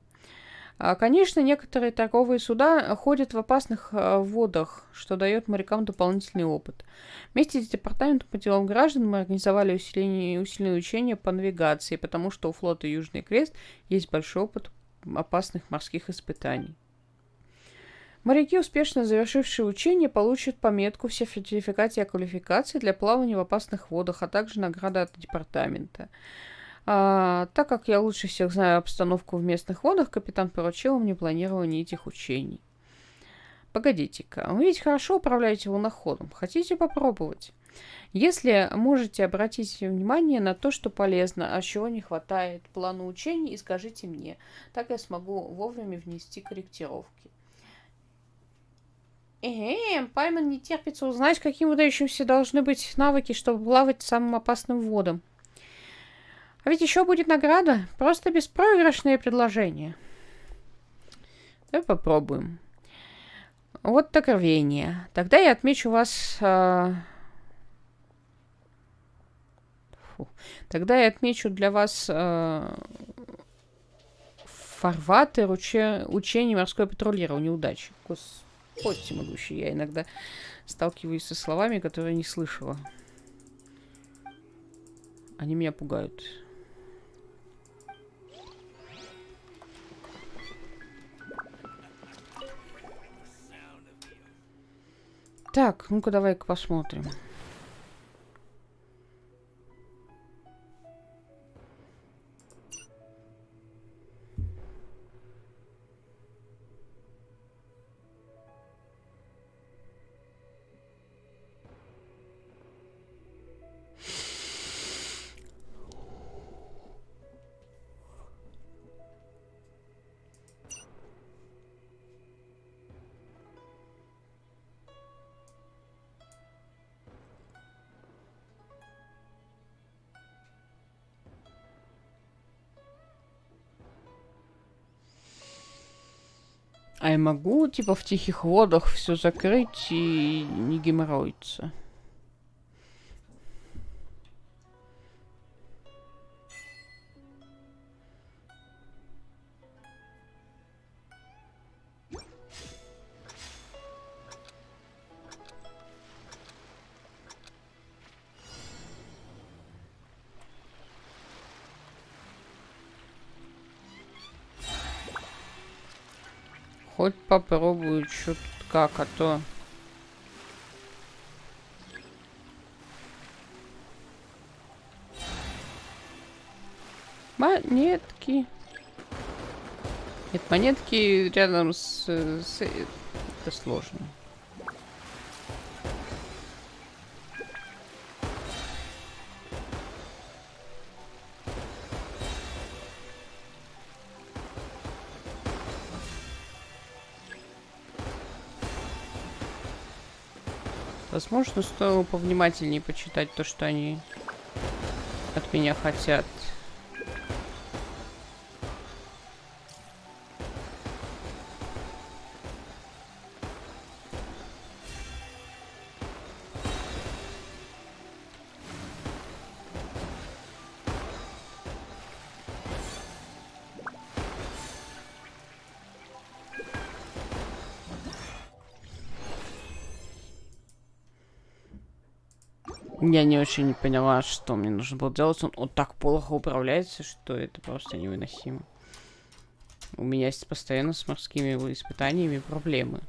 Конечно, некоторые торговые суда ходят в опасных водах, что дает морякам дополнительный опыт. Вместе с Департаментом по делам граждан мы организовали усиленные учения по навигации, потому что у флота Южный Крест есть большой опыт опасных морских испытаний. Моряки, успешно завершившие учение, получат пометку в сертификате о квалификации для плавания в опасных водах, а также награды от департамента. Так как я лучше всех знаю обстановку в местных водах, капитан поручил мне планирование этих учений. Погодите-ка, вы ведь хорошо управляете волноходом. Хотите попробовать? Если можете, обратите внимание на то, что полезно, а чего не хватает плану учений, и скажите мне. Так я смогу вовремя внести корректировки. Пайман не терпится узнать, каким выдающимся должны быть навыки, чтобы плавать самым опасным водам. А ведь еще будет награда. Просто беспроигрышное предложение. Давай попробуем. Вот так рвение. Тогда я отмечу вас... Тогда я отмечу для вас фарватер учение морское патрулирование. Удачи. Господь всемогущий. Я иногда сталкиваюсь со словами, которые не слышала. Они меня пугают. Так, ну-ка давай-ка посмотрим. А я могу, типа, в тихих водах все закрыть и не геморроиться? Хоть попробую что-то как, а то... Монетки. Нет, монетки рядом с... Это сложно. Возможно, стоило повнимательнее почитать то, что они от меня хотят. Я не очень поняла, что мне нужно было делать. Он так плохо управляется, что это просто невыносимо. У меня есть постоянно с морскими испытаниями проблемы.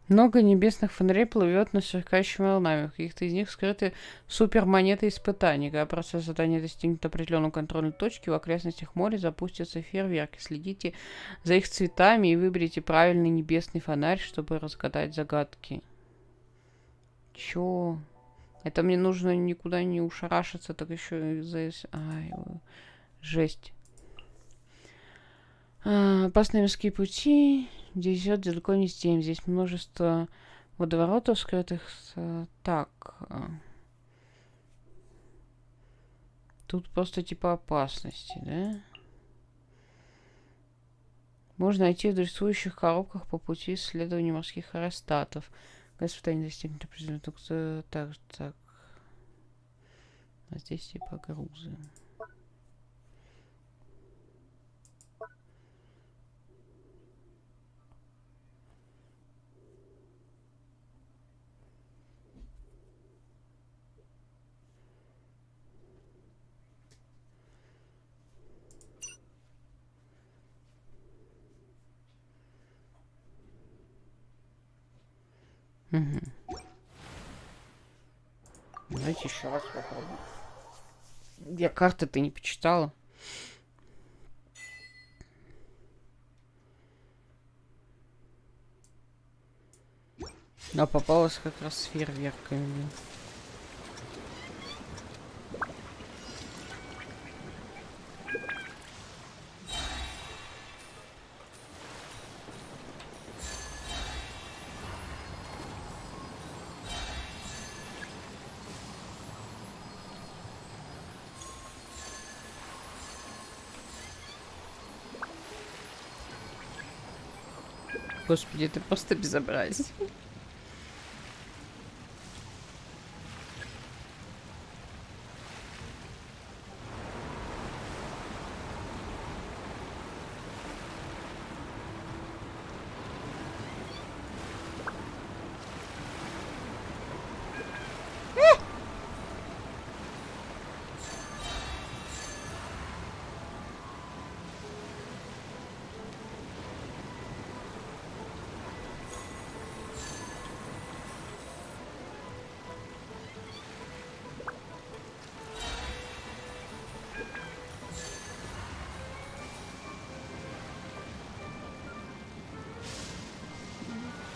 Много небесных фонарей плывет над сверкающими волнами. В каких-то из них скрыты супермонеты испытаний. Когда процесс задания достигнет определенной контрольной точки, в окрестностях моря запустятся фейерверки. Следите за их цветами и выберите правильный небесный фонарь, чтобы разгадать загадки. Чё? Это мне нужно никуда не ушарашиться, так еще и за... Ай, жесть. Опасные морские пути... Здесь идет далеко не с тем. Здесь множество водоворотов скрытых. Так. Тут просто типа опасности, да? Можно найти в дрессующих коробках по пути исследования морских аэростатов. Господа, не достигнут определенного... Так. А здесь типа грузы. Угу. Давайте еще раз попробуем. Я карты-то не почитала. А попалась как раз с фейерверками. Господи, это просто безобразие.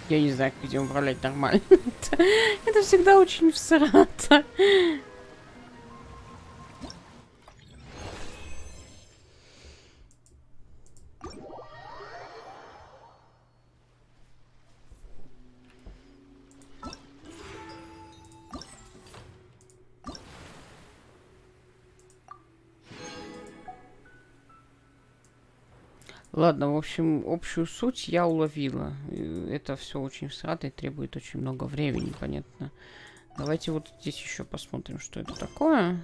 Я не знаю, как этим управлять нормально. Это всегда очень всрато. Ладно, в общем, общую суть я уловила. Это все очень всрато и требует очень много времени, понятно. Давайте вот здесь еще посмотрим, что это такое.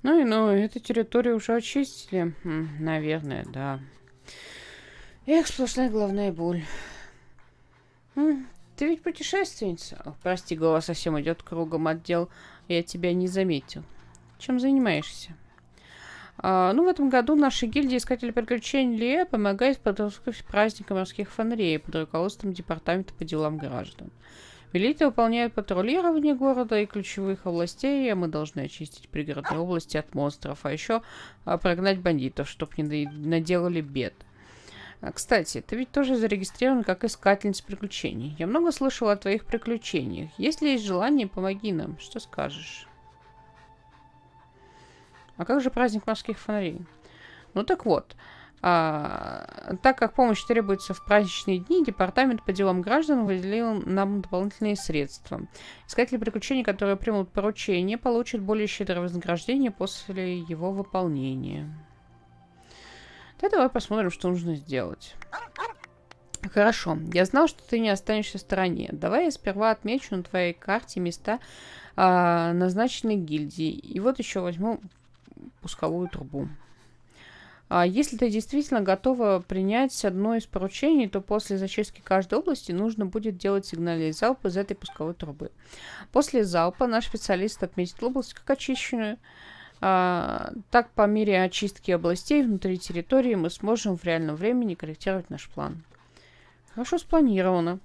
Ну, эту территорию уже очистили. Наверное, да. Эх, сплошная головная боль. Ты ведь путешественница? Ох, прости, голова совсем идет кругом отдел. Я тебя не заметил. Чем занимаешься? Ну, в этом году наша гильдия Искателей Приключений Лия помогает в подготовке праздника морских фонарей под руководством Департамента по делам граждан. Велиты выполняют патрулирование города и ключевых областей, а мы должны очистить пригородные области от монстров, а еще прогнать бандитов, чтоб не наделали бед. Кстати, ты ведь тоже зарегистрирован как искательница приключений. Я много слышала о твоих приключениях. Если есть желание, помоги нам. Что скажешь? А как же праздник морских фонарей? Ну так вот, так как помощь требуется в праздничные дни, Департамент по делам граждан выделил нам дополнительные средства. Искатели приключений, которые примут поручение, получат более щедрое вознаграждение после его выполнения. Да, давай посмотрим, что нужно сделать. Хорошо, я знал, что ты не останешься в стороне. Давай я сперва отмечу на твоей карте места, назначенные гильдии. И вот еще возьму пусковую трубу. Если ты действительно готова принять одно из поручений, то после зачистки каждой области нужно будет делать сигнальный залп из этой пусковой трубы. После залпа наш специалист отметит область как очищенную. Так, по мере очистки областей внутри территории мы сможем в реальном времени корректировать наш план. Хорошо спланировано.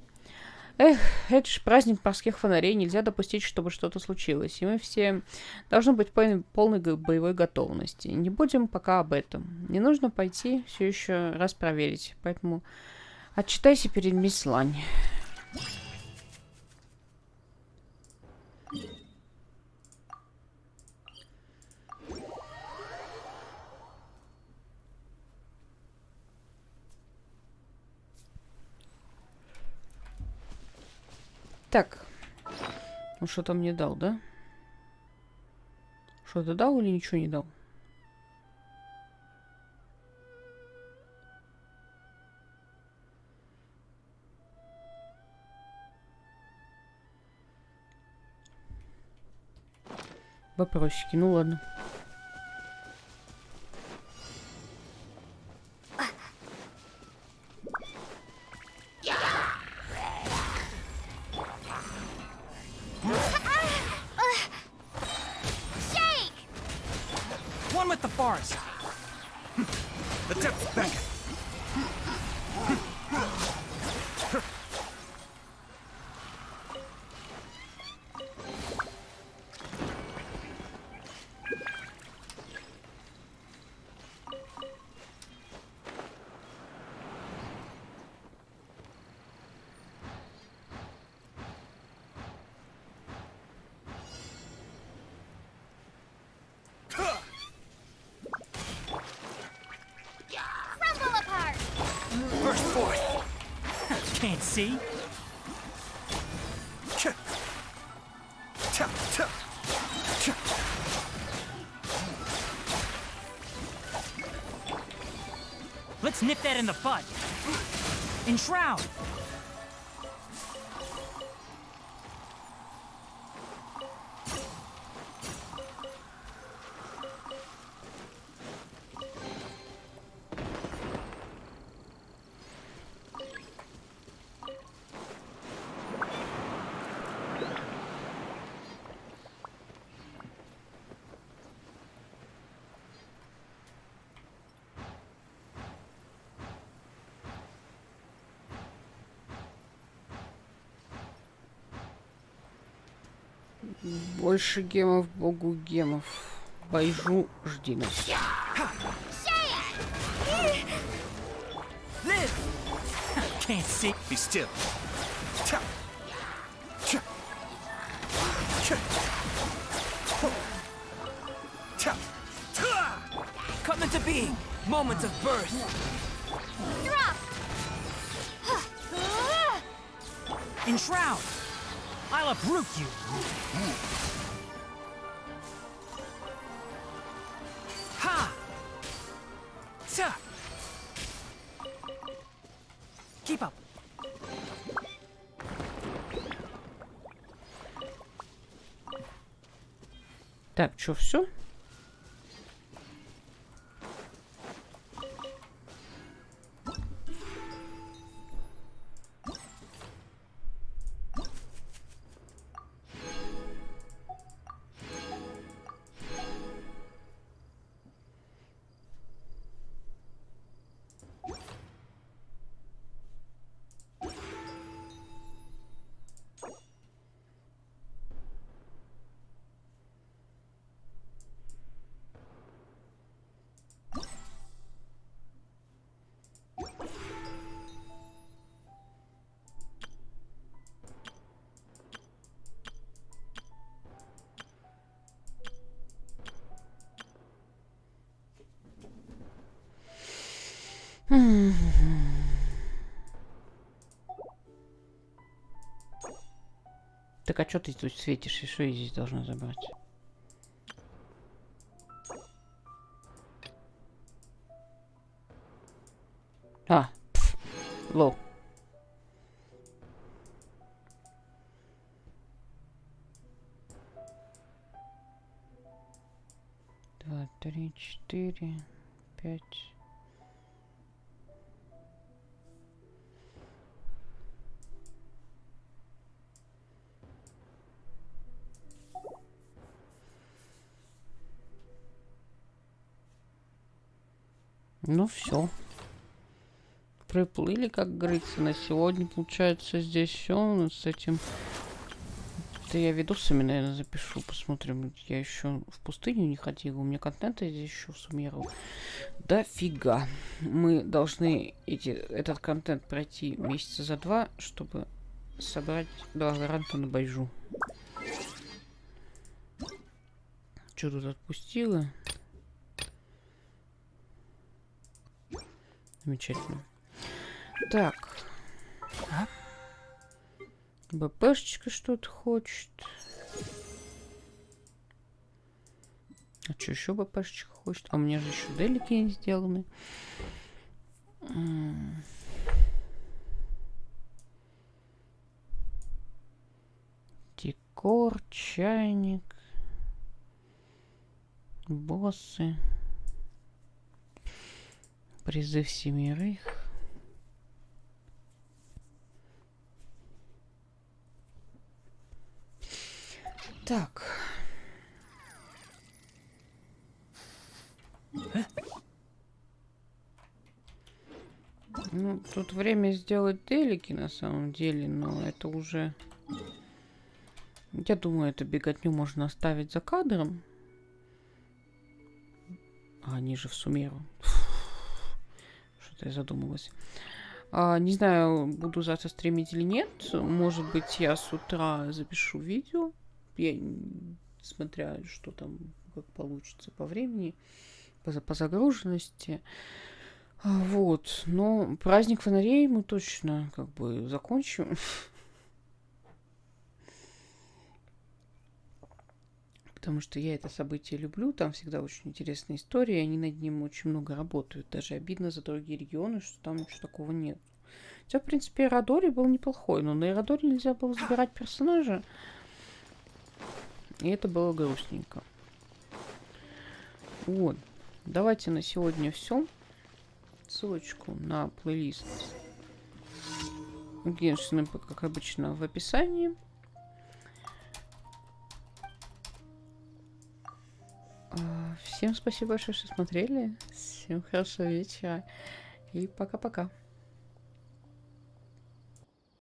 Эх, это же праздник морских фонарей, нельзя допустить, чтобы что-то случилось. И мы все должны быть в полной боевой готовности. Не будем пока об этом. Не нужно пойти все еще раз проверить. Поэтому отчитайся перед мисс Лань. Так, ну что-то мне дал, да? Что-то дал или ничего не дал? Вопросики, ну ладно. Can't see. Let's nip that in the bud. Enshroud. Больше гемов, богу гемов. Байжу, жди нас. Can't see. Be still. Come into being. Moments of birth. Drop. Enshroud. I'll uproot you. Ha! Ta! Keep up. Так, что, все? Так а что ты тут светишь? И что я здесь должна забрать? А, лол. 2, 3, 4, 5. Ну все. Приплыли, как говорится, на сегодня. Получается, здесь все с этим. Да я видосами, наверное, запишу. Посмотрим. Я еще в пустыню не ходила. У меня контента здесь еще суммировал. Да фига. Мы должны этот контент пройти месяца за 2, чтобы собрать 2 гаранта на байжу. Что тут отпустила? Замечательно. Так. БПшечка что-то хочет. А что еще БПшечка хочет? А у меня же еще делики не сделаны. Декор, чайник. Боссы. Призыв 7. Так. Ну, тут время сделать делики на самом деле, но это уже... Я думаю, эту беготню можно оставить за кадром. А они же в суммеру. Что-то я задумалась. Не знаю, буду завтра стримить или нет. Может быть, я с утра запишу видео. Я, смотря, что там, как получится по времени, по загруженности. Вот. Но праздник фонарей мы точно как бы закончим. Потому что я это событие люблю. Там всегда очень интересные истории. Они над ним очень много работают. Даже обидно за другие регионы, что там ничего такого нет. Хотя, в принципе, Эрадори был неплохой. Но на Эрадори нельзя было забирать персонажа. И это было грустненько. Вот. Давайте на сегодня все. Ссылочку на плейлист Genshin Impact, как обычно, в описании. Всем спасибо большое, что смотрели. Всем хорошего вечера. И пока-пока.